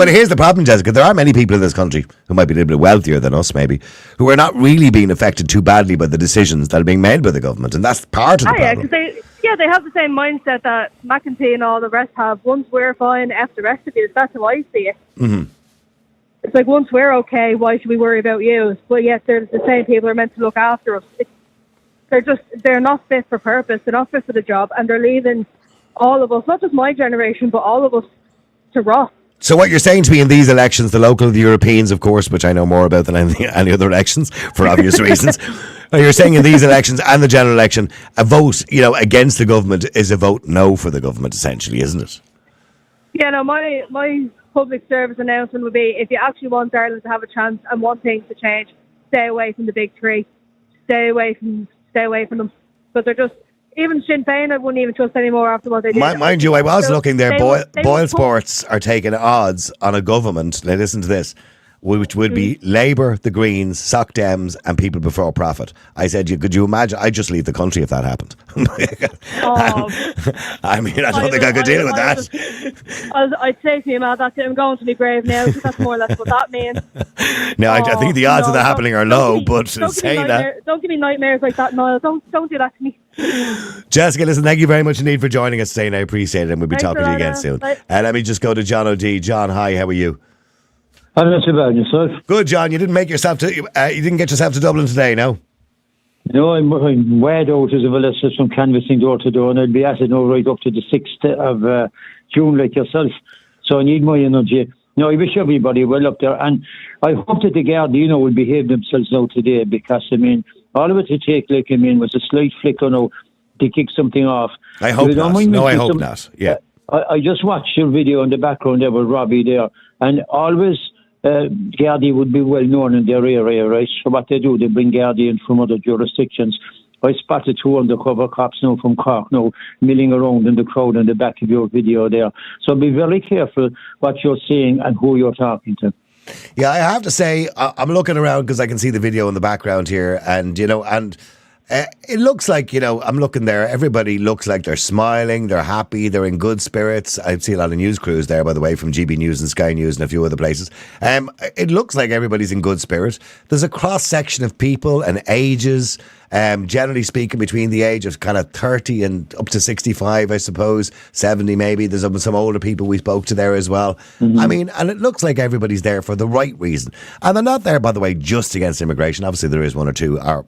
here's the problem, Jessica. There are many people in this country who might be a little bit wealthier than us, maybe, who are not really being affected too badly by the decisions that are being made by the government, and that's part of the problem. They have the same mindset that McEntee and all the rest have. Once we're fine, F the rest of you. That's how I see it. Mm-hmm. It's like, once we're okay, why should we worry about you? But yet, they're the same people who are meant to look after us. They're not fit for purpose. They're not fit for the job, and they're leaving all of us, not just my generation, but all of us, to rot. So what you're saying to me in these elections, the local, the Europeans, of course, which I know more about than any other elections for obvious reasons. You're saying in these elections and the general election, a vote, against the government is a vote no for the government, essentially, isn't it? Yeah, no, my public service announcement would be, if you actually want Ireland to have a chance and want things to change, stay away from the big three. Stay away from them. But they're just, even Sinn Féin, I wouldn't even trust anymore after what they did. Mind you, I was looking there. Boyle Sports are taking odds on a government. Now listen to this, which would be Labour, the Greens, Soc Dems, and People Before Profit. I said, could you imagine? I'd just leave the country if that happened. I mean, I don't think I could deal with that. I'd say to him, I'm going to my grave now, because that's more or less what that means. No, I think the odds of that happening are low, but saying that. Don't give me nightmares like that, Niall. Don't do that to me. Jessica, listen, thank you very much indeed for joining us today, and I appreciate it, and we'll be talking to you again soon. Let me just go to John O'D. John, hi, how are you? I'm not too bad, yourself. Good, John. You didn't get yourself to Dublin today, no? No, I'm way out as well as some canvassing door to door, and I'll be at it now right up to the 6th of June, like yourself. So I need my energy. No, I wish everybody well up there, and I hope that the Gardaí, will behave themselves now today, because all of it to take, was a slight flicker now to kick something off. I hope not. No, I hope not. Yeah. I just watched your video in the background there with Robbie there, and always. Gardaí would be well known in their area, right? So what they do, they bring Gardaí in from other jurisdictions. I spotted 2 undercover cops now from Cork now milling around in the crowd in the back of your video there. So be very careful what you're saying and who you're talking to. Yeah, I have to say, I'm looking around because I can see the video in the background here, and it looks like, I'm looking there, everybody looks like they're smiling, they're happy, they're in good spirits. I see a lot of news crews there, by the way, from GB News and Sky News and a few other places. It looks like everybody's in good spirit. There's a cross-section of people and ages, generally speaking, between the age of kind of 30 and up to 65, I suppose, 70 maybe. There's some older people we spoke to there as well. Mm-hmm. I mean, and it looks like everybody's there for the right reason. And they're not there, by the way, just against immigration. Obviously, there is one or two, or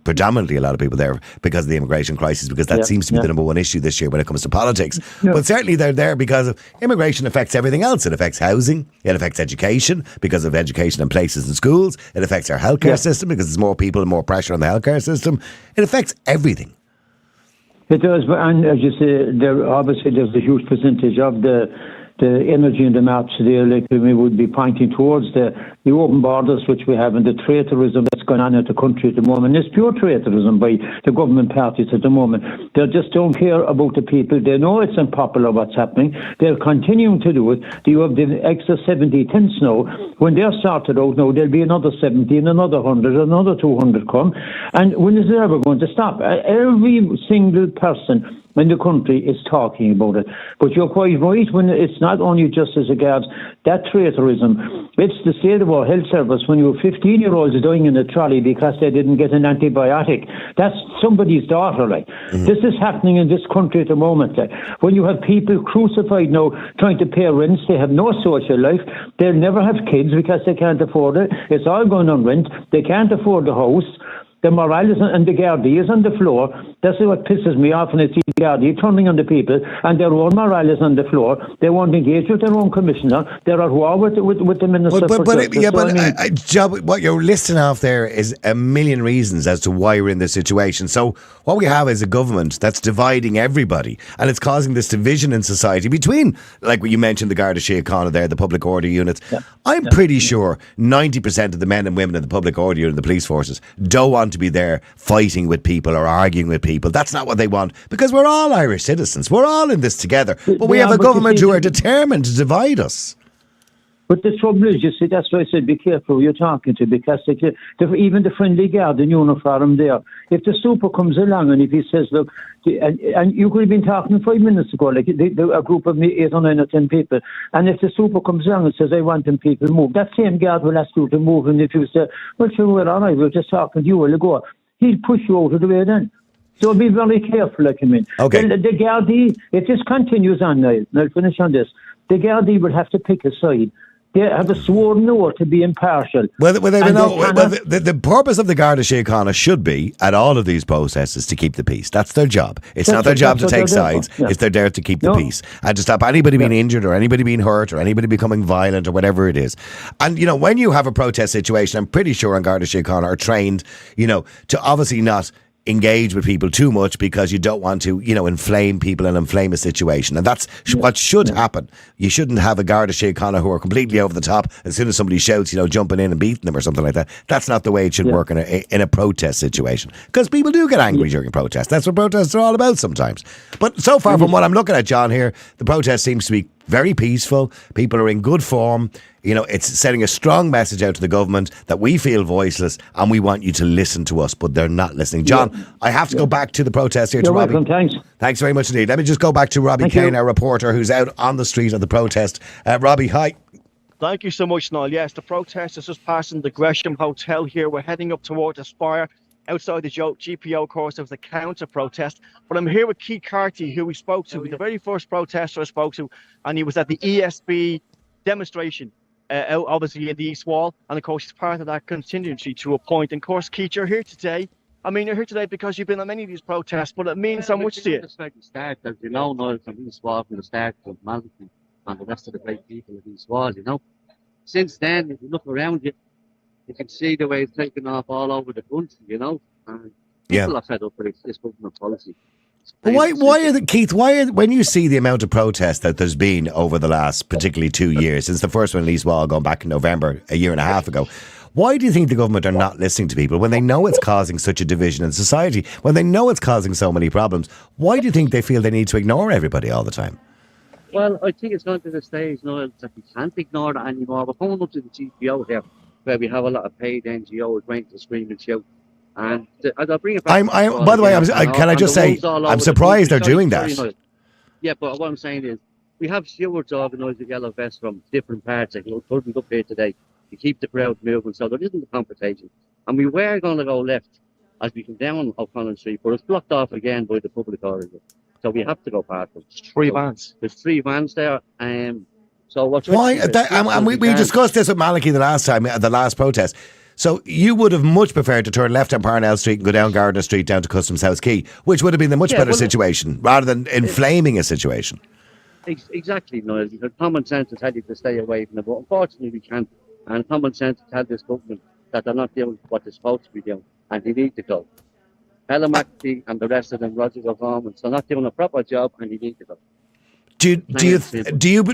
predominantly a lot of people there because of the immigration crisis, because that seems to be the number one issue this year when it comes to politics. But certainly they're there because immigration affects everything else. It affects housing, it affects education because of education and places and schools. It affects our healthcare system because there's more people and more pressure on the healthcare system. It affects everything. It does, and as you say, there's a huge percentage of the energy in the maps there, like we would be pointing towards the open borders which we have, and the traitorism that's going on in the country at the moment. It's pure traitorism by the government parties at the moment. They just don't care about the people. They know it's unpopular what's happening. They're continuing to do it. You have the extra 70 tents now. When they're sorted out now, there'll be another 70 and another 100, another 200 come. And when is it ever going to stop? Every single person when the country is talking about it. But you're quite right when it's not only just as regards that traitorism, it's the state of our health service when you have 15-year-olds dying in a trolley because they didn't get an antibiotic. That's somebody's daughter, like. This is happening in this country at the moment, like. When you have people crucified now trying to pay rents, they have no social life, they'll never have kids because they can't afford it. It's all going on rent. They can't afford the house. The morale is and the Gardaí is on the floor. That's what pisses me off when I see the Gardaí turning on the people and their own morale is on the floor. They won't engage with their own commissioner. They're at war with the minister. Job, what you're listing off there is a million reasons as to why we're in this situation. So what we have is a government that's dividing everybody, and it's causing this division in society between, like what you mentioned, the Garda Síochána there, the public order units. Yeah. I'm pretty sure 90% of the men and women in the public order unit, the police forces, don't want to be there fighting with people or arguing with people. That's not what they want, because we're all Irish citizens. We're all in this together. But we have a government who are determined to divide us. But the trouble is, you see, that's why I said be careful who you're talking to, because even the friendly guard in uniform there, if the super comes along and if he says, look, and you could have been talking 5 minutes ago, like a group of 8 or 9 or 10 people, and if the super comes along and says, I want them people to move, that same guard will ask you to move, and if you say, well, sure, we're all right, we're just talking to you a while ago, he'll push you out of the way then. So be very careful, like I mean. Okay. The Gardaí, if this continues on now, and I'll finish on this, the Gardaí will have to pick a side. They have a sworn oath to be impartial. The purpose of the Garda Síochána should be, at all of these protests, to keep the peace. That's their job. It's not their job to take sides. Yeah. It's their there to keep the peace and to stop anybody being injured or anybody being hurt or anybody becoming violent or whatever it is. And, you know, when you have a protest situation, I'm pretty sure on Garda Síochána are trained, you know, to obviously not engage with people too much because you don't want to, you know, inflame people and inflame a situation. And that's what should happen. You shouldn't have a Garda Síochána who are completely over the top as soon as somebody shouts, you know, jumping in and beating them or something like that. That's not the way it should work in a protest situation, because people do get angry during protests. That's what protests are all about sometimes. But so far from what I'm looking at, John, here, the protest seems to be very peaceful. People are in good form. You know, it's sending a strong message out to the government that we feel voiceless and we want you to listen to us, but they're not listening. John, I have to go back to the protest here. You're Robbie. welcome, thanks. Thanks very much indeed. Let me just go back to Robbie Kane, our reporter, who's out on the street of the protest. Robbie, hi. Thank you so much, Niall. Yes, the protest is just passing the Gresham Hotel here. We're heading up towards the Spire. Outside the GPO, of course, there was a counter-protest. But I'm here with Keith Carty, who we spoke to, the very first protester I spoke to, and he was at the ESB demonstration, out obviously in the East Wall. And, of course, he's part of that contingency to a point. And, of course, Keith, you're here today. I mean, you're here today because you've been on many of these protests, but it means so much to you. It's like the start, as you know, Niall, from East Wall, from the start of Malcolm and the rest of the great people of East Wall, you know. Since then, if you look around you, you can see the way it's taken off all over the country, you know. And people are fed up with this government policy. Why are the, Keith, when you see the amount of protest that there's been over the last particularly 2 years, since the first one in East Wall going back in November, a year and a half ago, why do you think the government are not listening to people when they know it's causing such a division in society, when they know it's causing so many problems? Why do you think they feel they need to ignore everybody all the time? Well, I think it's gone to the stage now that we can't ignore it anymore. We're coming up to the GPO here, where we have a lot of paid NGOs going to scream and shout. And I'll bring it back. By the way, can I just say, I'm surprised they're doing that. Yeah, but what I'm saying is, we have stewards organised with yellow vests from different parts. Like, couldn't up here today to keep the crowd moving, so there isn't a confrontation. And we were going to go left as we come down O'Connell Street, but it's blocked off again by the public order. So we have to go past them. Three vans. There's 3 vans there. So what's we discussed this with Malachy the last time, the last protest. So you would have much preferred to turn left on Parnell Street and go down Gardner Street down to Customs House Quay, which would have been the much better situation, rather than inflaming a situation. Exactly, Niall. Because common sense has had you to stay away from it, but unfortunately we can't. And common sense has had this government that they're not doing what they're supposed to be doing, and they need to go. Ella McAfee and the rest of them, Roger O'Gorman, so not doing a proper job, and they need to go. Do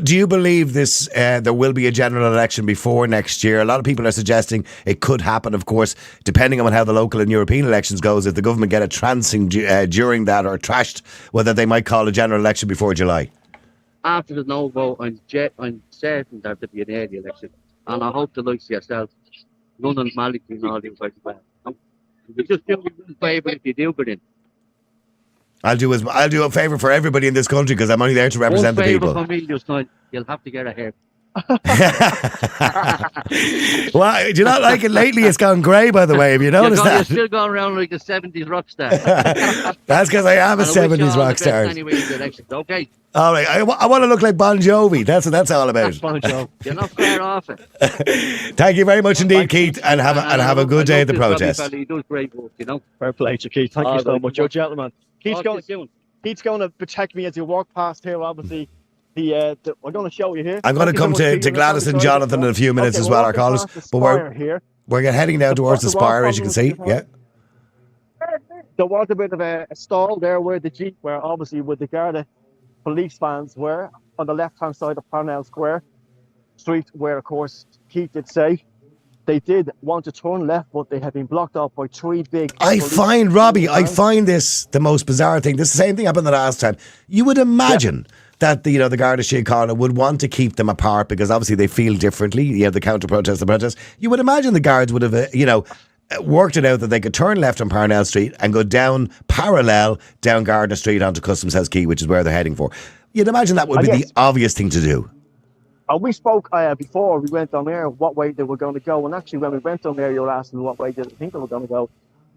you believe this? There will be a general election before next year. A lot of people are suggesting it could happen. Of course, depending on how the local and European elections goes, if the government get a trouncing during that or trashed, whether they might call a general election before July. After the no vote, I'm certain that there'll be an early election, and I hope the likes of yourself, none of Malachy and all these guys, well. We just do a favour if you do get in. I'll do a favour for everybody in this country because I'm only there to represent the people. For me just now, you'll have to get a hair. Well, do you not like it lately? It's gone grey, by the way. Have you noticed You're that? still going around like a 70s rock star. That's because I am a And I wish you 70s all the rock best star. Anyway, in the elections. Okay. All right, I want to look like Bon Jovi. That's what that's all about. Bon Jovi. You're not far off it. Thank you very much indeed, Keith, and have a good day at the protest. He does great work, you know. Fair play to Keith. Thank you so right. much. You're a gentleman. Keith's Talk to you soon. Keith's going to protect me as you walk past here, obviously. I'm going to show you here. I'm going to come to Gladys and Jonathan in a few minutes as well, our callers. But we're heading now towards the Spire, as you can see. Yeah. There was a bit of a stall there where the Jeep were, obviously, with the Garda police vans were on the left-hand side of Parnell Square Street, where, of course, Keith did say they did want to turn left, but they had been blocked off by three big... I find this the most bizarre thing. This same thing happened the last time. You would imagine... that the Garda Síochána would want to keep them apart because obviously they feel differently. You have the counter-protest, the protest. You would imagine the guards would have, worked it out that they could turn left on Parnell Street and go down parallel down Gardner Street onto Customs House Quay, which is where they're heading for. You'd imagine that would be the obvious thing to do. We spoke before we went on air what way they were going to go. And actually, when we went on air, you were asking what way did they think they were going to go.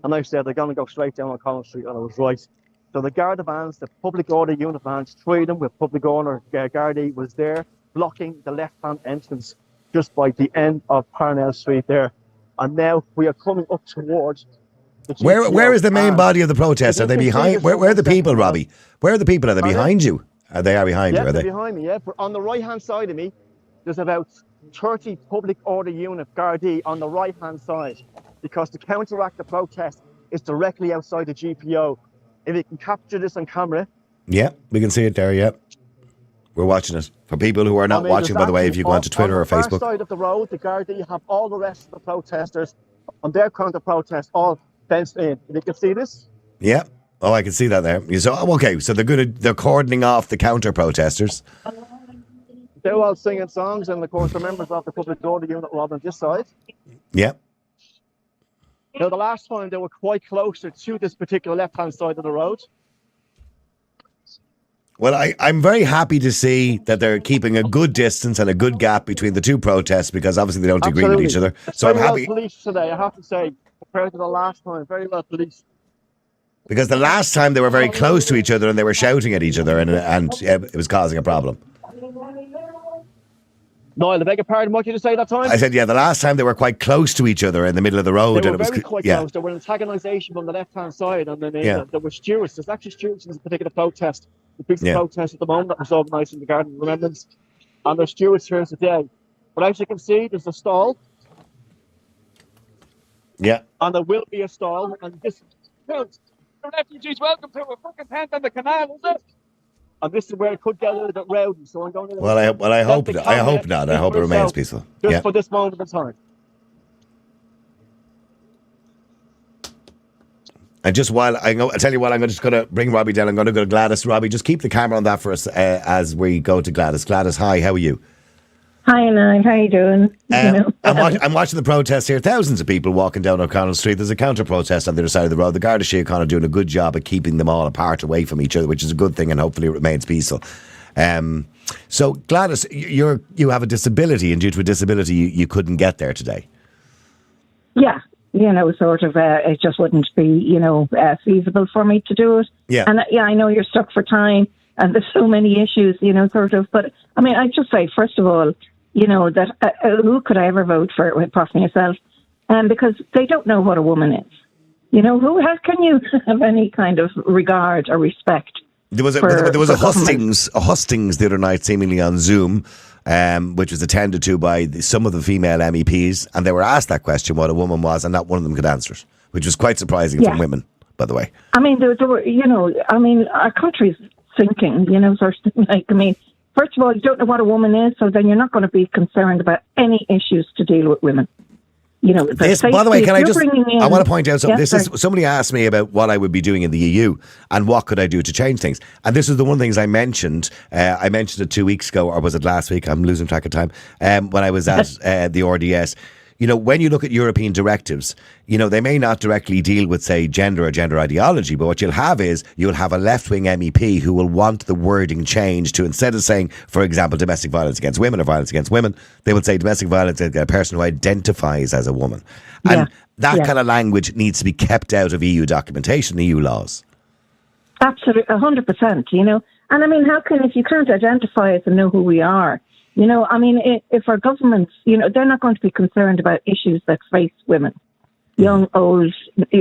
And I said they're going to go straight down on Collins Street, and I was right. So the Garda vans, the public order unit vans, three of them with public order Gardaí was there, blocking the left-hand entrance just by the end of Parnell Street there. And now we are coming up towards the Where is the main body of the protest? Are they behind? Where are the people, Robbie? Where are the people? Are they behind you? They are behind you, are they're they? behind me, yeah. But on the right-hand side of me, there's about 30 public order unit Gardaí on the right-hand side because to counteract the protest is directly outside the GPO. If you can capture this on camera. Yeah, we can see it there, yeah. We're watching it. For people who are not watching, by the way, if you go onto Twitter or Facebook. On the far side of the road, the Gardaí have all the rest of the protesters on their counter-protest all fenced in. You can see this? Yeah. Oh, I can see that there. So, okay, so they're cordoning off the counter-protesters. They're all singing songs, and of course the members of the public order unit were on this side. Yeah. Now, the last time they were quite closer to this particular left-hand side of the road. Well, I'm very happy to see that they're keeping a good distance and a good gap between the two protests because obviously they don't agree with each other. So I'm happy. Well policed today, I have to say, compared to the last time, very well policed. Because the last time they were very close to each other and they were shouting at each other and it was causing a problem. Niall, I beg your pardon, what did you say that time? I said, the last time they were quite close to each other in the middle of the road. They were and it was very quite yeah. close. There were antagonisation on the left-hand side, and then there were stewards. There's actually stewards in this particular protest. The big protest at the moment that was organised in the Garden of Remembrance. And there's stewards here today. But as you can see, there's a stall. Yeah. And there will be a stall. And this the refugees, welcome to a fucking tent on the canal, is it? And this is where it could get a little bit rowdy, so I'm going to... I hope not. I hope it remains peaceful. Just for this moment of time. And just I tell you what, I'm just going to bring Robbie down. I'm going to go to Gladys. Robbie, just keep the camera on that for us as we go to Gladys. Gladys, hi, how are you? Hi, Niall. How are you doing? I'm watching the protest here. Thousands of people walking down O'Connell Street. There's a counter-protest on the other side of the road. The Garda Síochána are doing a good job of keeping them all apart, away from each other, which is a good thing, and hopefully it remains peaceful. So, Gladys, you have a disability, and due to a disability, you couldn't get there today. Yeah, it just wouldn't be, feasible for me to do it. Yeah. And I know you're stuck for time, and there's so many issues, But I mean, I'd just say, first of all, that who could I ever vote for apart from yourself? Because they don't know what a woman is. How can you have any kind of regard or respect? There was a hustings the other night, seemingly on Zoom, which was attended to by some of the female MEPs, and they were asked that question, what a woman was, and not one of them could answer it, which was quite surprising from women, by the way. I mean, there were, our country's sinking, first of all, you don't know what a woman is, so then you're not going to be concerned about any issues to deal with women. By the way, I want to point out something. Somebody asked me about what I would be doing in the EU and what could I do to change things. And this is the one of the things I mentioned. I mentioned it 2 weeks ago, or was it last week? I'm losing track of time. When I was at the RDS. when you look at European directives, they may not directly deal with, say, gender or gender ideology, but what you'll have is you'll have a left-wing MEP who will want the wording changed to, instead of saying, for example, domestic violence against women or violence against women, they would say domestic violence against a person who identifies as a woman. And that kind of language needs to be kept out of EU documentation, EU laws. Absolutely, 100%, And I mean, if you can't identify us and know who we are, if our governments, they're not going to be concerned about issues that face women, young, old,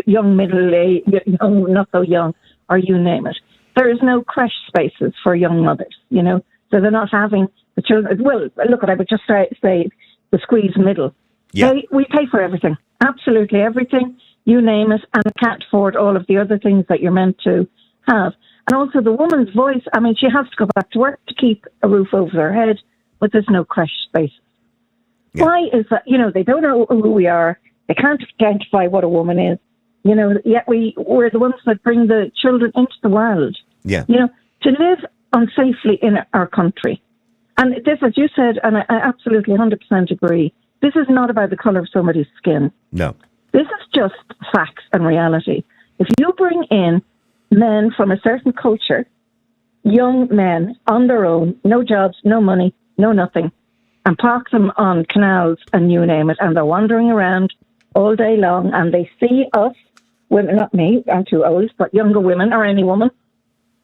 young, middle-aged, young, not so young, or you name it. There is no creche spaces for young mothers, so they're not having the children. Well, look, I would just say the squeeze middle. Yeah. We pay for everything, absolutely everything, you name it, and can't afford all of the other things that you're meant to have. And also the woman's voice, she has to go back to work to keep a roof over her head, but there's no creche space. Yeah. Why is that? They don't know who we are. They can't identify what a woman is. Yet we're the ones that bring the children into the world. Yeah. To live unsafely in our country. And this, as you said, and I absolutely 100% agree, this is not about the colour of somebody's skin. No. This is just facts and reality. If you bring in men from a certain culture, young men on their own, no jobs, no money, no nothing, and park them on canals and you name it, and they're wandering around all day long, and they see us, women, not me, I'm too old, but younger women or any woman,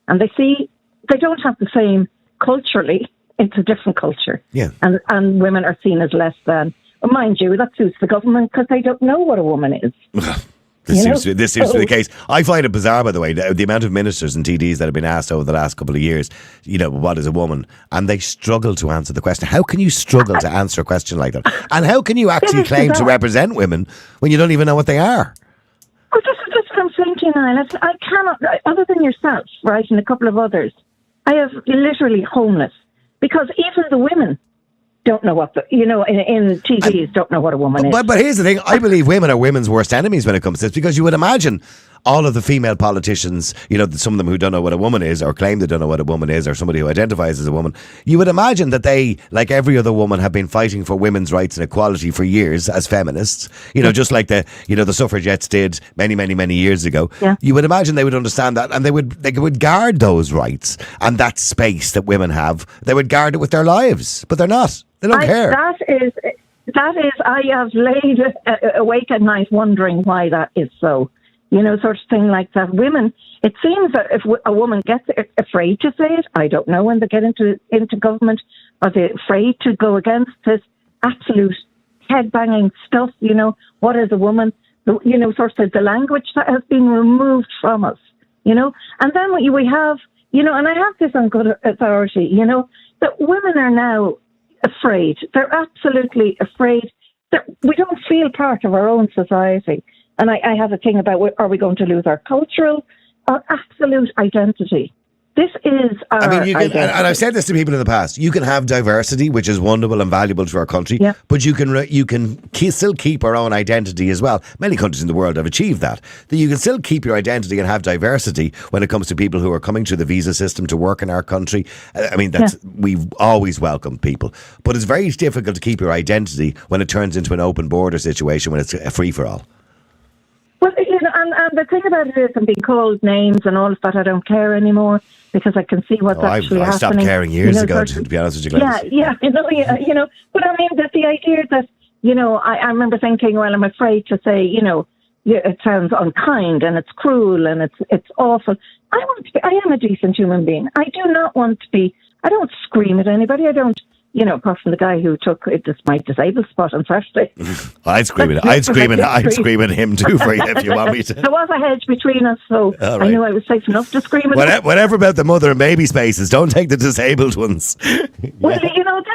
and they don't have the same culturally, it's a different culture. Yeah. And women are seen as less than. But mind you, that suits the government because they don't know what a woman is. This seems to be the case. I find it bizarre, by the way, the amount of ministers and TDs that have been asked over the last couple of years, what is a woman? And they struggle to answer the question. How can you struggle to answer a question like that? And how can you actually claim to represent women when you don't even know what they are? Well, this is what I'm saying to you, Niall. I cannot, other than yourself, right, and a couple of others, I have literally homeless. Because even the women don't know what in TVs don't know what a woman is. But here's the thing, I believe women are women's worst enemies when it comes to this, because you would imagine all of the female politicians, some of them who don't know what a woman is or claim they don't know what a woman is, or somebody who identifies as a woman, you would imagine that they, like every other woman, have been fighting for women's rights and equality for years as feminists, just like the suffragettes did many, many, many years ago. Yeah. You would imagine they would understand that, and they would guard those rights and that space that women have. They would guard it with their lives, but they're not. They don't care. That is, I have laid awake at night wondering why that is so. Sort of thing like that. Women, it seems that if a woman gets afraid to say it, I don't know, when they get into government, are they afraid to go against this absolute head-banging stuff, what is a woman, sort of the language that has been removed from us, and then we have, and I have this on good authority, that women are now afraid. They're absolutely afraid that we don't feel part of our own society. And I have a thing about, are we going to lose our cultural, our absolute identity? This is our identity. And I've said this to people in the past, you can have diversity, which is wonderful and valuable to our country, but you can still keep our own identity as well. Many countries in the world have achieved that you can still keep your identity and have diversity when it comes to people who are coming through the visa system to work in our country. We've always welcomed people, but it's very difficult to keep your identity when it turns into an open border situation, when it's a free-for-all. Well, and the thing about it is, I'm being called names and all of that, I don't care anymore, because I can see what's actually happening. I stopped caring years ago, to be honest with you, Gladys. Yeah, but I mean, that the idea that, I remember thinking, well, I'm afraid to say, it sounds unkind and it's cruel and it's awful. I am a decent human being. I do not want to be, I don't scream at anybody. I don't, apart from the guy who took my disabled spot on Saturday. I'd scream at him too for you if you want me to. There was a hedge between us, so right. I knew I was safe enough to scream at him. Whatever about the mother and baby spaces, don't take the disabled ones. Well, this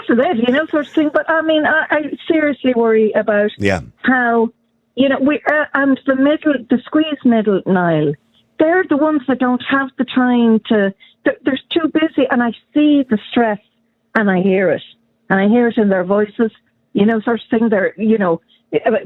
is it, sort of thing. But I mean, I seriously worry about how, and the squeeze middle, Niall, they're the ones that don't have the time to, they're too busy, and I see the stress. And I hear it. And I hear it in their voices, sort of thing. They're,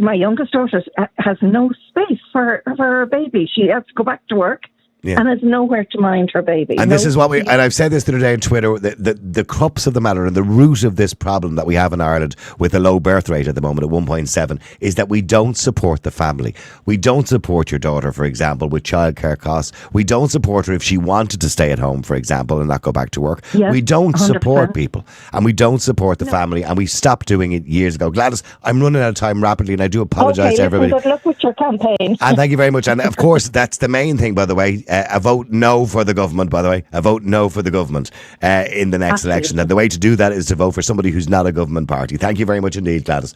my youngest daughter has no space for her baby. She has to go back to work. Yeah. and has nowhere to mind her baby. And this is what and I've said this the other day on Twitter, the crux of the matter and the root of this problem that we have in Ireland with a low birth rate at the moment at 1.7 is that we don't support the family. We don't support your daughter, for example, with childcare costs. We don't support her if she wanted to stay at home, for example, and not go back to work. Yes, we don't 100%. support people, and we don't support the family, and we stopped doing it years ago. Gladys, I'm running out of time rapidly, and I do apologise to everybody. Good luck with your campaign. And thank you very much. And of course, that's the main thing, by the way. A vote no for the government, by the way. A vote no for the government in the next election. And the way to do that is to vote for somebody who's not a government party. Thank you very much indeed, Gladys.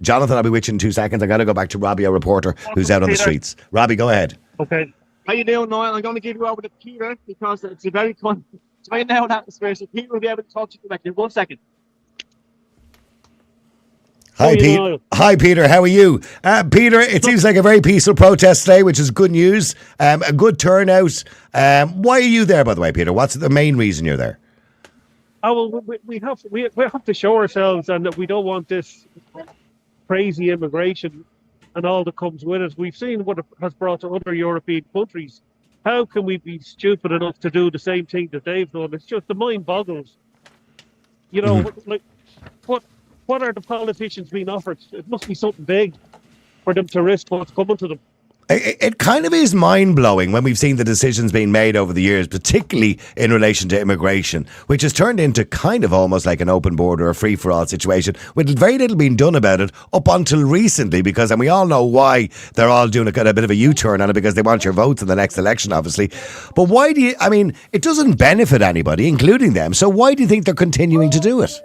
Jonathan, I'll be with you in 2 seconds. I got to go back to Robbie, our reporter, who's out on the streets. Robbie, go ahead. Okay. How you doing, Niall? I'm going to give you over to Peter because it's a very now atmosphere. So Peter will be able to talk to you directly. 1 second. Hi, Pete. Hi, Peter. How are you? Peter, it seems like a very peaceful protest today, which is good news. A good turnout. Why are you there, by the way, Peter? What's the main reason you're there? Oh, well, we have to show ourselves and that we don't want this crazy immigration and all that comes with it. We've seen what it has brought to other European countries. How can we be stupid enough to do the same thing that they've done? It's just the mind boggles. You know, like what are the politicians being offered? It must be something big for them to risk what's coming to them. It kind of is mind-blowing when we've seen the decisions being made over the years, particularly in relation to immigration, which has turned into kind of almost like an open border, a free-for-all situation, with very little being done about it up until recently, because, and we all know why they're all doing a bit of a U-turn on it, because they want your votes in the next election, obviously. But why do you, I mean, it doesn't benefit anybody, including them, so why do you think they're continuing to do it?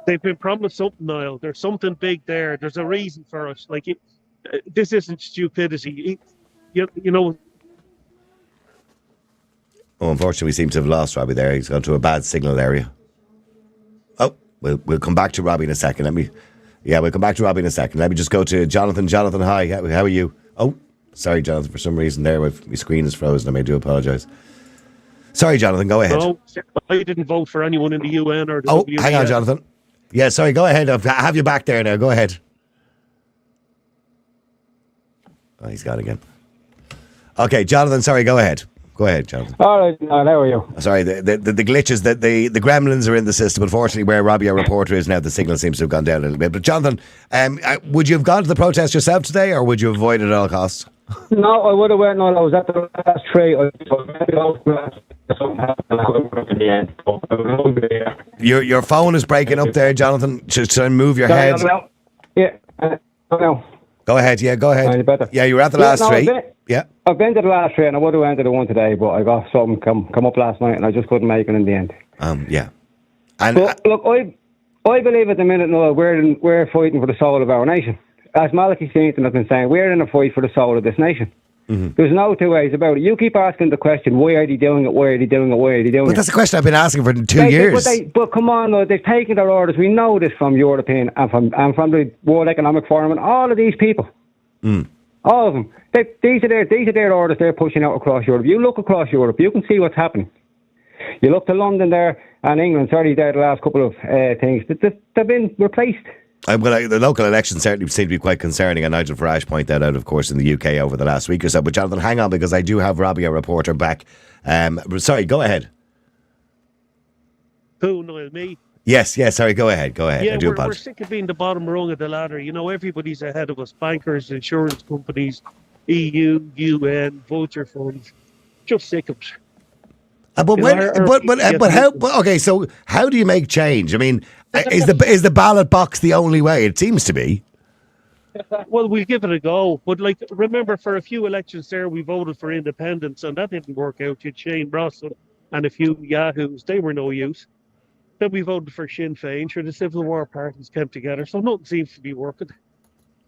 They've been promised something, Niall. There's something big there. There's a reason for it. Like, this isn't stupidity. You know. Oh, unfortunately, we seem to have lost Robbie there. He's gone to a bad signal area. Oh, we'll come back to Robbie in a second. We'll come back to Robbie in a second. Let me just go to Jonathan. Jonathan, hi. How are you? Oh, sorry, Jonathan. For some reason there, my screen is frozen. I do apologise. Sorry, Jonathan. Go ahead. No, I didn't vote for anyone in the UN or the WWF. Hang on, Jonathan. Yeah, sorry, go ahead. I have you back there now. Go ahead. Oh, he's gone again. Okay, Jonathan, sorry, go ahead. Go ahead, Jonathan. All right, how are you? Sorry, the glitches, the gremlins are in the system. Unfortunately, where Robbie, our reporter, is now, the signal seems to have gone down a little bit. But Jonathan, would you have gone to the protest yourself today, or would you avoid it at all costs? No, I would have went. No, I was at the last tree. Your phone is breaking up there, Jonathan. Just move your head. Yeah, no. Go ahead. Yeah, go ahead. Yeah, you were at the last tree. I've been to the last tree, and I would have went to the one today, but I got something come up last night, and I just couldn't make it in the end. Yeah. And but, look, I believe at the minute, no, we're fighting for the soul of our nation. As Malachi Sainton has been saying, we're in a fight for the soul of this nation. Mm-hmm. There's no two ways about it. You keep asking the question, why are they doing it? Why are they doing it? Why are they doing it? But that's the question I've been asking for 2 years. But come on, though, they've taken their orders. We know this from European and from the World Economic Forum and all of these people. All of them. These are their orders they're pushing out across Europe. You look across Europe, you can see what's happening. You look to London there and England, there the last couple of things. They've been replaced. The local elections certainly seem to be quite concerning, and Nigel Farage pointed that out, of course, in the UK over the last week or so. But Jonathan, hang on, because I do have Robbie, our reporter, back. Sorry, go ahead. Who, Niall, me? Yes, sorry, go ahead. Yeah, I do we're sick of being the bottom rung of the ladder. You know, everybody's ahead of us. Bankers, insurance companies, EU, UN, vulture funds. Just sick of it. Okay, so how do you make change? I mean, is the ballot box the only way? It seems to be. Well, we'll give it a go. But remember, for a few elections there, we voted for independence, and that didn't work out. You had Shane Brosnan and a few yahoos. They were no use. Then we voted for Sinn Féin. Sure, the Civil War parties came together, so nothing seems to be working.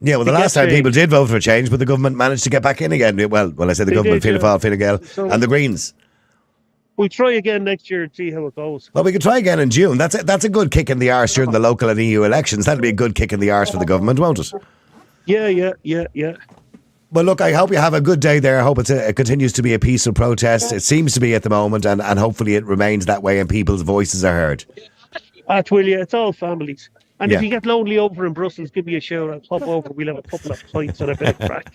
Yeah, well, the last time people did vote for change, but the government managed to get back in again. Well, I say the government, Fianna Fáil, Fine Gael, and the Greens. We'll try again next year and see how it goes. Well, we could try again in June. That's a good kick in the arse during the local and EU elections. That'll be a good kick in the arse for the government, won't it? Yeah. Well, look, I hope you have a good day there. I hope it continues to be a peaceful protest. It seems to be at the moment, and hopefully it remains that way and people's voices are heard. Will you? It's all families. And Yeah. if you get lonely over in Brussels, give me a shout. I'll pop over. We'll have a couple of pints and a bit of crack.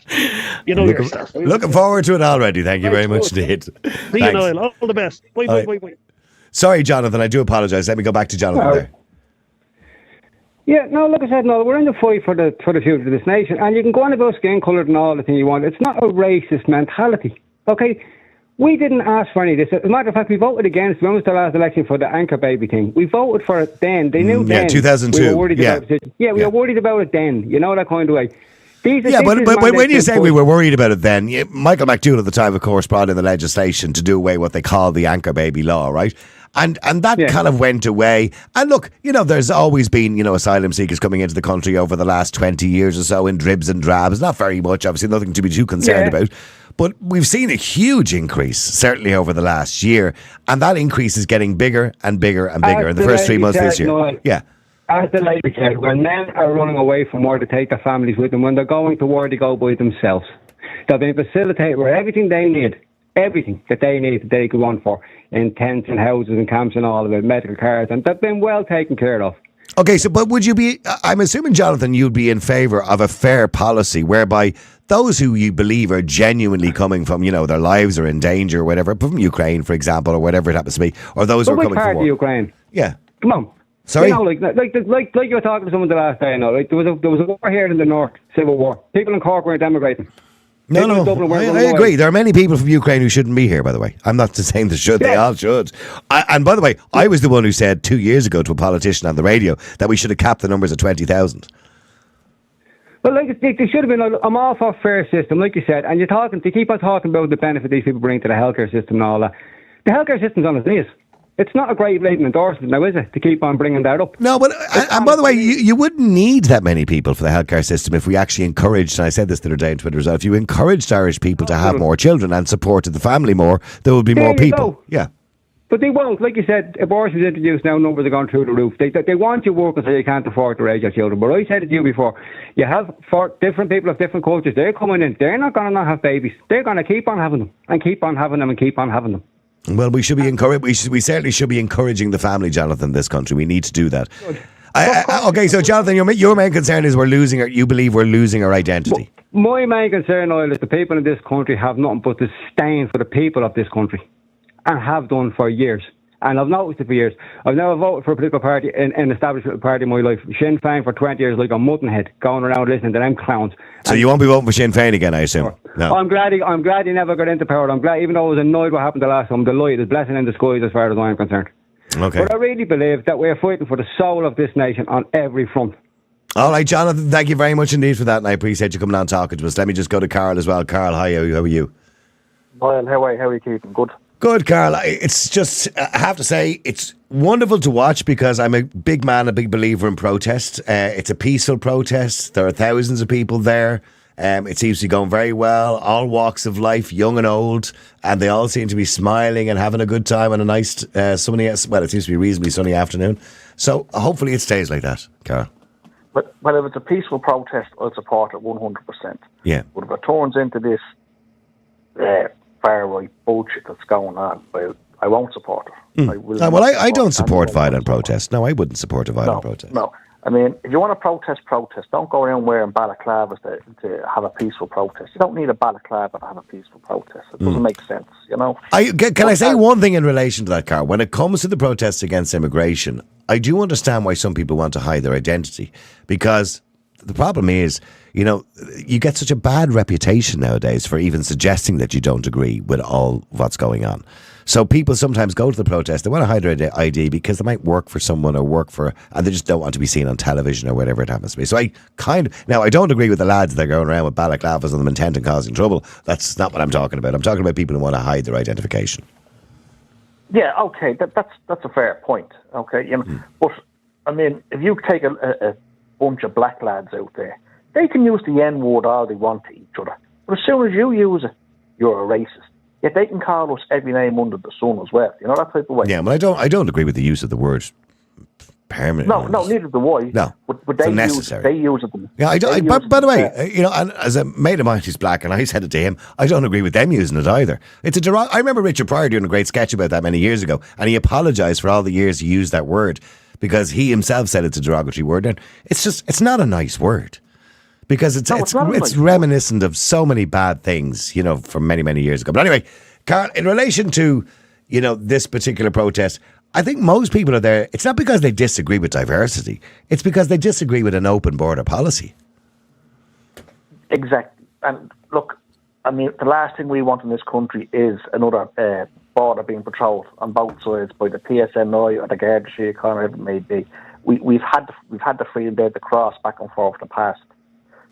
You know yourself. Looking forward to it already. Thank you very much indeed. See you, Thanks. Niall. All the best. Bye, All bye, right. bye, bye. Sorry, Jonathan. I do apologise. Let me go back to Jonathan there. Yeah, no, like I said, no, we're in the fight for the future of this nation, and you can go on about skin colour and all the thing you want. It's not a racist mentality, okay? We didn't ask for any of this. As a matter of fact, we voted against, when was the last election for the anchor baby thing? We voted for it then. They knew then. 2002. We were worried Yeah. about it. Yeah, we were worried about it then. You know, that kind of way. But when you say we were worried about it then, Michael McDougall at the time, of course, brought in the legislation to do away what they call the anchor baby law, right? And that kind of went away. And look, there's always been, asylum seekers coming into the country over the last 20 years or so in dribs and drabs. Not very much, obviously, nothing to be too concerned about. But we've seen a huge increase, certainly over the last year. And that increase is getting bigger and bigger and bigger in the first 3 months this year. As the lady said, when men are running away from war to take their families with them, when they're going to war, they go by themselves. They're being facilitated with everything they need, everything that they need that they could want for, in tents and houses and camps and all of it, medical cards, and they've been well taken care of. Okay, but would you be, I'm assuming, Jonathan, you'd be in favour of a fair policy whereby those who you believe are genuinely coming from, their lives are in danger or whatever, from Ukraine, for example, or whatever it happens to be, or those who are coming from war. Ukraine? Yeah. Come on. Sorry? You know, like you were talking to someone the last day, like there was a war here in the north, civil war. People in Cork weren't emigrating. No, I agree. There are many people from Ukraine who shouldn't be here, by the way. I'm not saying they should. They all should. And by the way, I was the one who said 2 years ago to a politician on the radio that we should have capped the numbers at 20,000. Well, like they should have been. I'm all for a fair system, like you said. And they keep on talking about the benefit these people bring to the healthcare system and all that. The healthcare system's on its knees. It's not a great blatant endorsement now, is it, to keep on bringing that up? No, but and by the way, you wouldn't need that many people for the healthcare system if we actually encouraged, and I said this the other day on Twitter as well, if you encouraged Irish people to have more children and supported the family more, there would be more people. Yeah. But they won't. Like you said, abortion is introduced now, numbers are going through the roof. They want you working so you can't afford to raise your children. But I said it to you before, you have different people of different cultures, they're coming in, they're not going to not have babies. They're going to keep on having them, and keep on having them, and keep on having them. Well, we should be we certainly should be encouraging the family, Jonathan, in this country. We need to do that. Okay, so Jonathan, your main concern is you believe we're losing our identity. My main concern, Niall, is the people in this country have nothing but disdain for the people of this country, and have done for years. And I've noticed it for years. I've never voted for a political party, an established political party in my life. Sinn Féin for 20 years, like a muttonhead, going around listening to them clowns. So you won't be voting for Sinn Féin again, I assume? No. I'm glad he never got into power. I'm glad, even though I was annoyed what happened the last time, I'm delighted. It's blessing in disguise as far as I'm concerned. Okay. But I really believe that we're fighting for the soul of this nation on every front. All right, Jonathan, thank you very much indeed for that, and I appreciate you coming on and talking to us. Let me just go to Carl as well. Carl, hi, how are you? Niall, how are you keeping? Good. Good, Carl. It's just, I have to say, it's wonderful to watch because I'm a big man, a big believer in protest. It's a peaceful protest. There are thousands of people there. It seems to be going very well. All walks of life, young and old, and they all seem to be smiling and having a good time on a nice sunny, well, it seems to be reasonably sunny afternoon. So hopefully it stays like that, Carl. Well, if it's a peaceful protest, I'll support it 100%. Yeah. But if it turns into this far-right bullshit that's going on, well, I won't support it. I don't support violent protest. No, I wouldn't support a violent protest. No. I mean, if you want to protest. Don't go around wearing balaclavas to have a peaceful protest. You don't need a balaclava to have a peaceful protest. It doesn't make sense, you know. Can I say one thing in relation to that, Carl? When it comes to the protests against immigration, I do understand why some people want to hide their identity, because the problem is, you get such a bad reputation nowadays for even suggesting that you don't agree with all what's going on. So people sometimes go to the protest, they want to hide their ID because they might work for someone and they just don't want to be seen on television or whatever it happens to be. So I don't agree with the lads that are going around with balaclavas on them intent and causing trouble. That's not what I'm talking about. I'm talking about people who want to hide their identification. Yeah, okay, that's a fair point. Okay, but I mean, if you take a bunch of black lads out there, they can use the N-word all they want to each other. But as soon as you use it, you're a racist. Yet they can call us every name under the sun as well. You know, that type of way. Yeah, but I don't agree with the use of the word permanent. No, neither do I. No, but they unnecessary. Use it. Yeah, by the way, and as a mate of mine who's black, and I said it to him, I don't agree with them using it either. It's I remember Richard Pryor doing a great sketch about that many years ago, and he apologised for all the years he used that word, because he himself said it's a derogatory word. And it's not a nice word. Because it's reminiscent of so many bad things, from many, many years ago. But anyway, Carl, in relation to, this particular protest, I think most people are there. It's not because they disagree with diversity. It's because they disagree with an open border policy. Exactly. And look, I mean, the last thing we want in this country is another border being patrolled on both sides by the PSNI or the Garda Síochána, whatever it may be. We've had the freedom there to cross back and forth for the past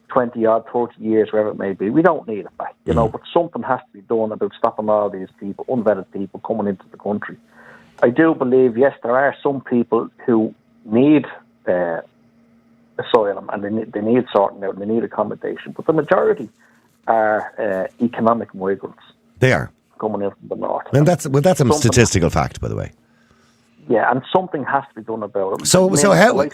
20 odd, 30 years, wherever it may be. We don't need it back, but something has to be done about stopping all these people, unvetted people, coming into the country. I do believe, yes, there are some people who need asylum and they need sorting out and they need accommodation, but the majority are economic migrants. They are. Coming in from the north. And that's a statistical fact, by the way. Yeah, and something has to be done about it. So how...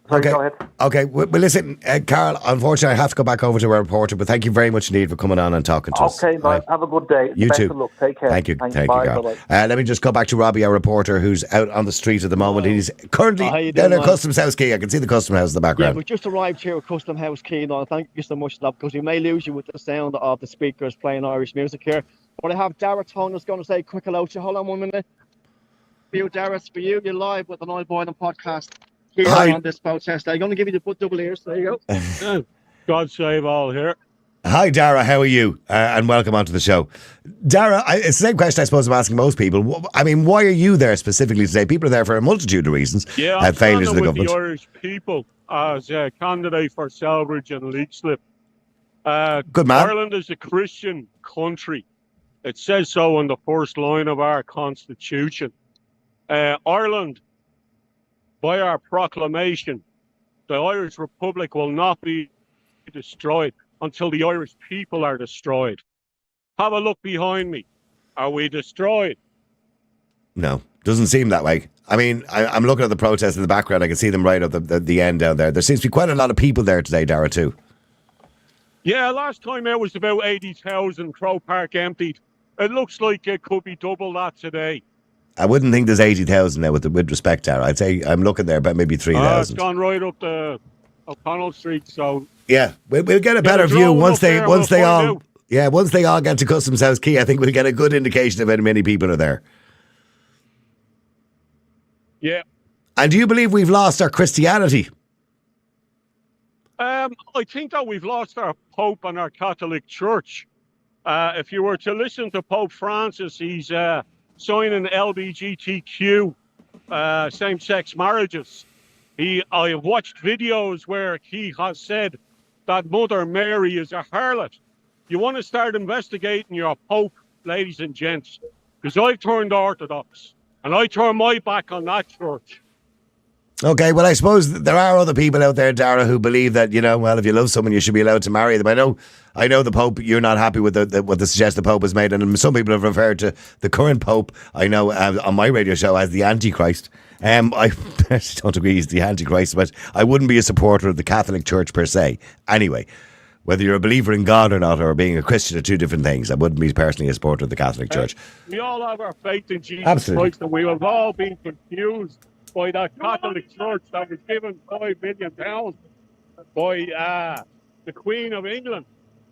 Sorry, go ahead. Okay. Well, listen, Carl, unfortunately, I have to go back over to our reporter, but thank you very much indeed for coming on and talking to us. Okay, man. Have a good day. You Best too. of luck. Take care. Thank you. Thanks. Thank Bye. you, Carl. Bye-bye. Let me just go back to Robbie, our reporter, who's out on the street at the moment. He's currently down at Custom House Key. I can see the Custom House in the Yeah, background. we just arrived here at Custom House Key. Now, thank you so much for that, because we may lose you with the sound of the speakers playing Irish music here. But I have Dara Toner's going to say a quick hello to you. Hold on 1 minute. For you, Dara, it's for you. You're live with the Niall Boylan podcast here on this protest. I'm going to give you the double ears. There you go. God save all here. Hi, Dara. How are you? And welcome onto the show. Dara, it's the same question I suppose I'm asking most people. I mean, why are you there specifically today? People are there for a multitude of reasons. Yeah, I'm failures of the with government. the Irish people as a candidate for Salbridge and Leixlip. Good man. Ireland is a Christian country. It says so on the first line of our constitution. Ireland, by our proclamation, the Irish Republic will not be destroyed until the Irish people are destroyed. Have a look behind me. Are we destroyed? No, doesn't seem that way. I mean, I'm looking at the protests in the background. I can see them right at the end down there. There seems to be quite a lot of people there today, Dara, too. Yeah, last time it was about 80,000, Crow Park emptied. It looks like it could be double that today. I wouldn't think there's 80,000 now with respect, Dara. I'd say I'm looking there about maybe 3,000. It's gone right up the O'Connell Street, so... Yeah, we'll get a better view once they all get to Customs House Key. I think we'll get a good indication of how many people are there. Yeah. And do you believe we've lost our Christianity? I think that we've lost our Pope and our Catholic Church. If you were to listen to Pope Francis, he's signing LGBTQ same-sex marriages. I watched videos where he has said that Mother Mary is a harlot. You want to start investigating your Pope, ladies and gents, because I've turned Orthodox and I turn my back on that church. Okay, well, I suppose there are other people out there, Dara, who believe that, if you love someone, you should be allowed to marry them. I know the Pope, you're not happy with what the suggestion the Pope has made, and some people have referred to the current Pope, I know, on my radio show as the Antichrist. I don't agree he's the Antichrist, but I wouldn't be a supporter of the Catholic Church per se. Anyway, whether you're a believer in God or not, or being a Christian, are two different things. I wouldn't be personally a supporter of the Catholic Church. We all have our faith in Jesus Absolutely. Christ, and we have all been confused by that Catholic Church that was given £5 million by the Queen of England.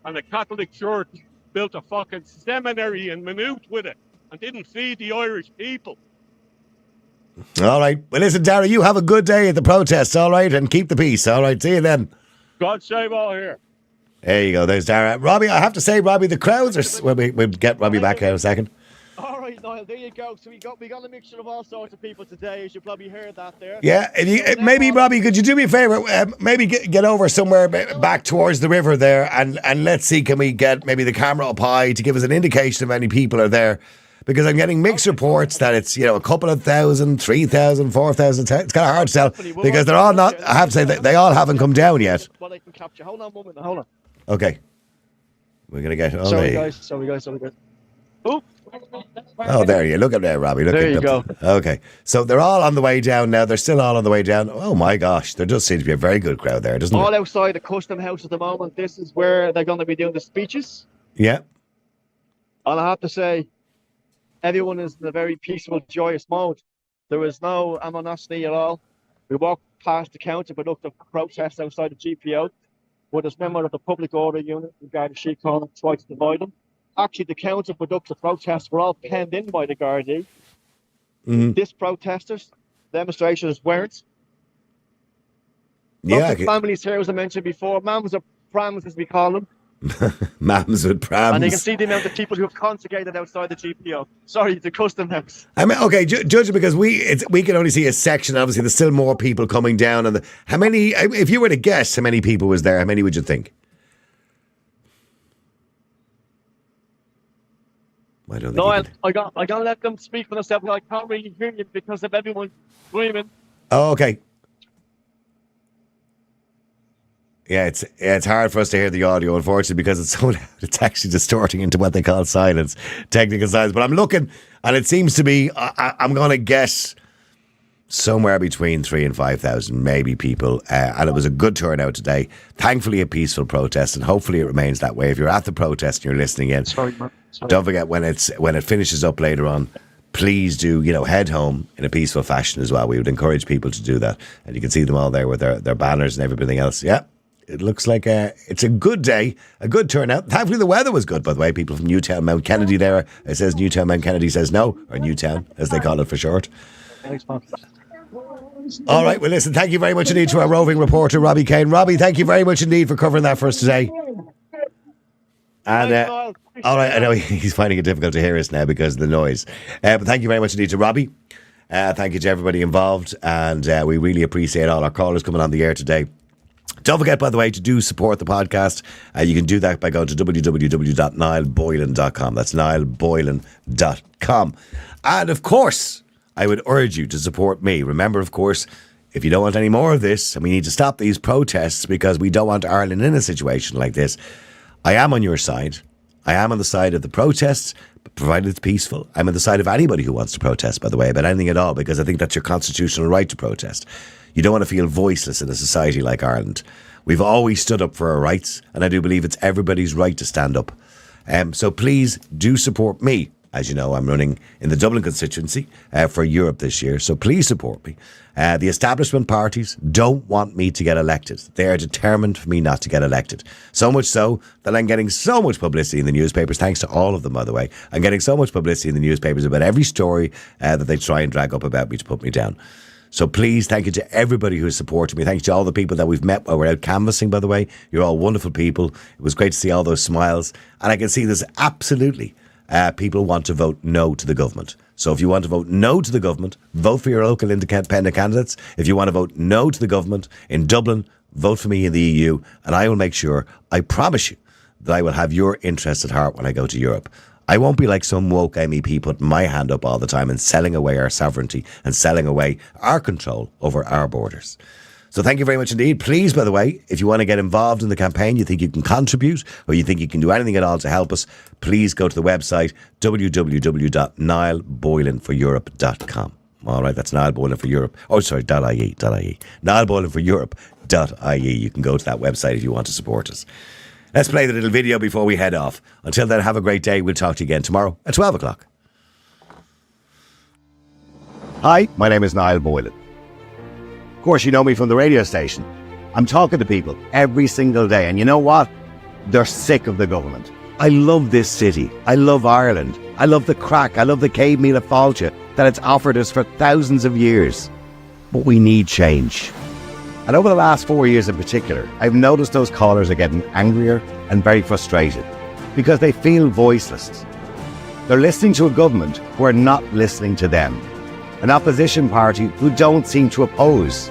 And the Catholic Church built a fucking seminary in Maynooth with it and didn't feed the Irish people. All right. Well, listen, Dara, you have a good day at the protests, all right? And keep the peace, all right? See you then. God save all here. There you go. There's Dara. Robbie, I have to say, Robbie, the crowds are... We'll get Robbie back here in a second. All right, Niall, there you go. So we got a mixture of all sorts of people today, as you probably heard that there. Yeah, maybe, Robbie, could you do me a favour? Maybe get over somewhere back towards the river there, and let's see, can we get maybe the camera up high to give us an indication of how many people are there? Because I'm getting mixed reports that it's, a couple of thousand, 3,000, 4,000. It's kind of hard to tell because they're all not, I have to say, they all haven't come down yet. Well, I can capture. Hold on a moment. Hold on. Okay. We're going to get... Sorry, guys. Oop. Oh, there you look at there, Robbie. Look there at you them. go. Okay, so they're all on the way down now. They're still all on the way down. Oh my gosh, there does seem to be a very good crowd there, doesn't All there? outside the Custom House at the moment. This is where they're going to be doing the speeches. Yeah. And I have to say, everyone is in a very peaceful, joyous mode. There was no animosity at all. We walked past the counterproductive protest outside the GPO, where this member of the public order unit regarding sheep corner tried to divide them. Actually, the counterproductive protests were all penned in by the Gardaí. This protesters, demonstrations weren't. Lots of families here, as I mentioned before, mams or prams, as we call them. Mams with prams. And you can see the amount of people who have congregated outside the GPO. Sorry, the custom house. I mean, okay, judging because we can only see a section. Obviously, there's still more people coming down. And how many? If you were to guess, how many people was there? How many would you think? I don't think. No, I gotta let them speak for themselves. I can't really hear you because of everyone screaming. Oh, okay. Yeah, it's hard for us to hear the audio, unfortunately, because it's so loud. It's actually distorting into what they call silence, technical silence. But I'm looking, and it seems to be, I'm going to guess, somewhere between 3,000 and 5,000, maybe, people. And it was a good turnout today. Thankfully, a peaceful protest, and hopefully it remains that way. If you're at the protest and you're listening in, don't forget when it finishes up later on, please do, head home in a peaceful fashion as well. We would encourage people to do that. And you can see them all there with their banners and everything else. Yeah. It looks like it's a good day, a good turnout. Thankfully, the weather was good, by the way. People from Newtown, Mount Kennedy there. It says Newtown, Mount Kennedy says no, or Newtown, as they call it for short. Thanks, man. All right, well, listen, thank you very much indeed to our roving reporter, Robbie Kane. Robbie, thank you very much indeed for covering that for us today. And all right, I know he's finding it difficult to hear us now because of the noise. But thank you very much indeed to Robbie. Thank you to everybody involved. And we really appreciate all our callers coming on the air today. Don't forget, by the way, to do support the podcast. You can do that by going to www.niallboylan.com. That's niallboylan.com. And of course, I would urge you to support me. Remember, of course, if you don't want any more of this, and we need to stop these protests because we don't want Ireland in a situation like this, I am on your side. I am on the side of the protests, provided it's peaceful. I'm on the side of anybody who wants to protest, by the way, about anything at all, because I think that's your constitutional right to protest. You don't want to feel voiceless in a society like Ireland. We've always stood up for our rights, and I do believe it's everybody's right to stand up. So please do support me. As you know, I'm running in the Dublin constituency for Europe this year, so please support me. The establishment parties don't want me to get elected. They are determined for me not to get elected. So much so that I'm getting so much publicity in the newspapers, thanks to all of them, by the way. I'm getting so much publicity in the newspapers about every story that they try and drag up about me to put me down. So please, thank you to everybody who has supported me. Thank you to all the people that we've met while we're out canvassing, by the way. You're all wonderful people. It was great to see all those smiles. And I can see there's absolutely people want to vote no to the government. So if you want to vote no to the government, vote for your local independent candidates. If you want to vote no to the government in Dublin, vote for me in the EU. And I will make sure, I promise you, that I will have your interests at heart when I go to Europe. I won't be like some woke MEP putting my hand up all the time and selling away our sovereignty and selling away our control over our borders. So thank you very much indeed. Please, by the way, if you want to get involved in the campaign, you think you can contribute or you think you can do anything at all to help us, please go to the website www.niallboylanforeurope.com. All right, that's Niall Boylan for Europe. Oh, sorry, .ie. niallboylanforeurope.ie. You can go to that website if you want to support us. Let's play the little video before we head off. Until then, have a great day. We'll talk to you again tomorrow at 12 o'clock. Hi, my name is Niall Boylan. Of course, you know me from the radio station. I'm talking to people every single day. And you know what? They're sick of the government. I love this city. I love Ireland. I love the crack. I love the cave meal of Fáilte that it's offered us for thousands of years. But we need change. And over the last 4 years in particular, I've noticed those callers are getting angrier and very frustrated because they feel voiceless. They're listening to a government who are not listening to them. An opposition party who don't seem to oppose.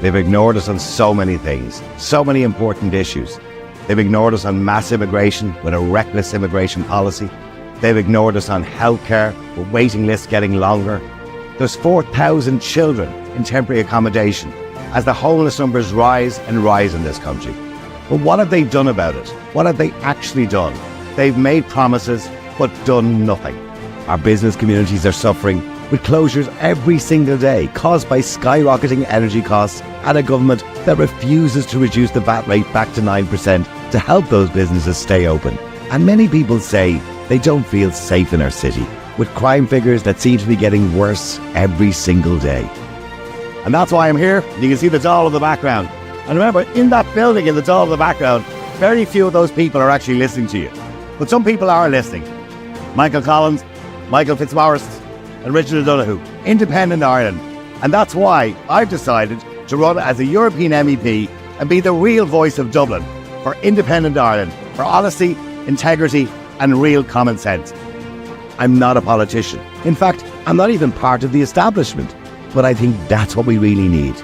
They've ignored us on so many things, so many important issues. They've ignored us on mass immigration with a reckless immigration policy. They've ignored us on healthcare with waiting lists getting longer. There's 4,000 children in temporary accommodation as the homeless numbers rise and rise in this country. But what have they done about it? What have they actually done? They've made promises but done nothing. Our business communities are suffering with closures every single day caused by skyrocketing energy costs and a government that refuses to reduce the VAT rate back to 9% to help those businesses stay open. And many people say they don't feel safe in our city. with crime figures that seem to be getting worse every single day. And that's why I'm here. You can see the doll in the background. And remember, in that building, in the doll in the background, very few of those people are actually listening to you. But some people are listening. Michael Collins, Michael Fitzmaurice, and Richard O'Donoghue, Independent Ireland. And that's why I've decided to run as a European MEP and be the real voice of Dublin for Independent Ireland, for honesty, integrity, and real common sense. I'm not a politician. In fact, I'm not even part of the establishment. But I think that's what we really need.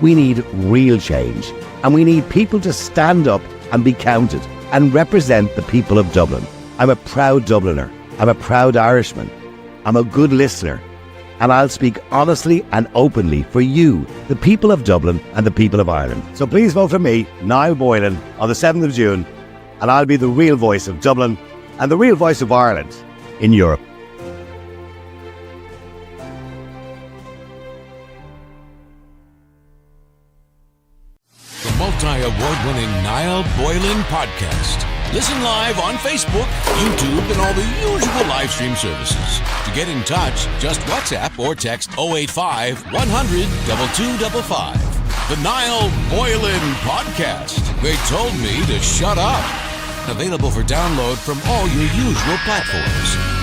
We need real change. And we need people to stand up and be counted and represent the people of Dublin. I'm a proud Dubliner. I'm a proud Irishman. I'm a good listener. And I'll speak honestly and openly for you, the people of Dublin and the people of Ireland. So please vote for me, Niall Boylan, on the 7th of June, and I'll be the real voice of Dublin and the real voice of Ireland in Europe. Multi-award-winning Niall Boylan podcast. Listen live on Facebook, YouTube, and all the usual live stream services. To get in touch, just WhatsApp or text 085 100 2255. The Niall Boylan podcast. They told me to shut up. Available for download from all your usual platforms.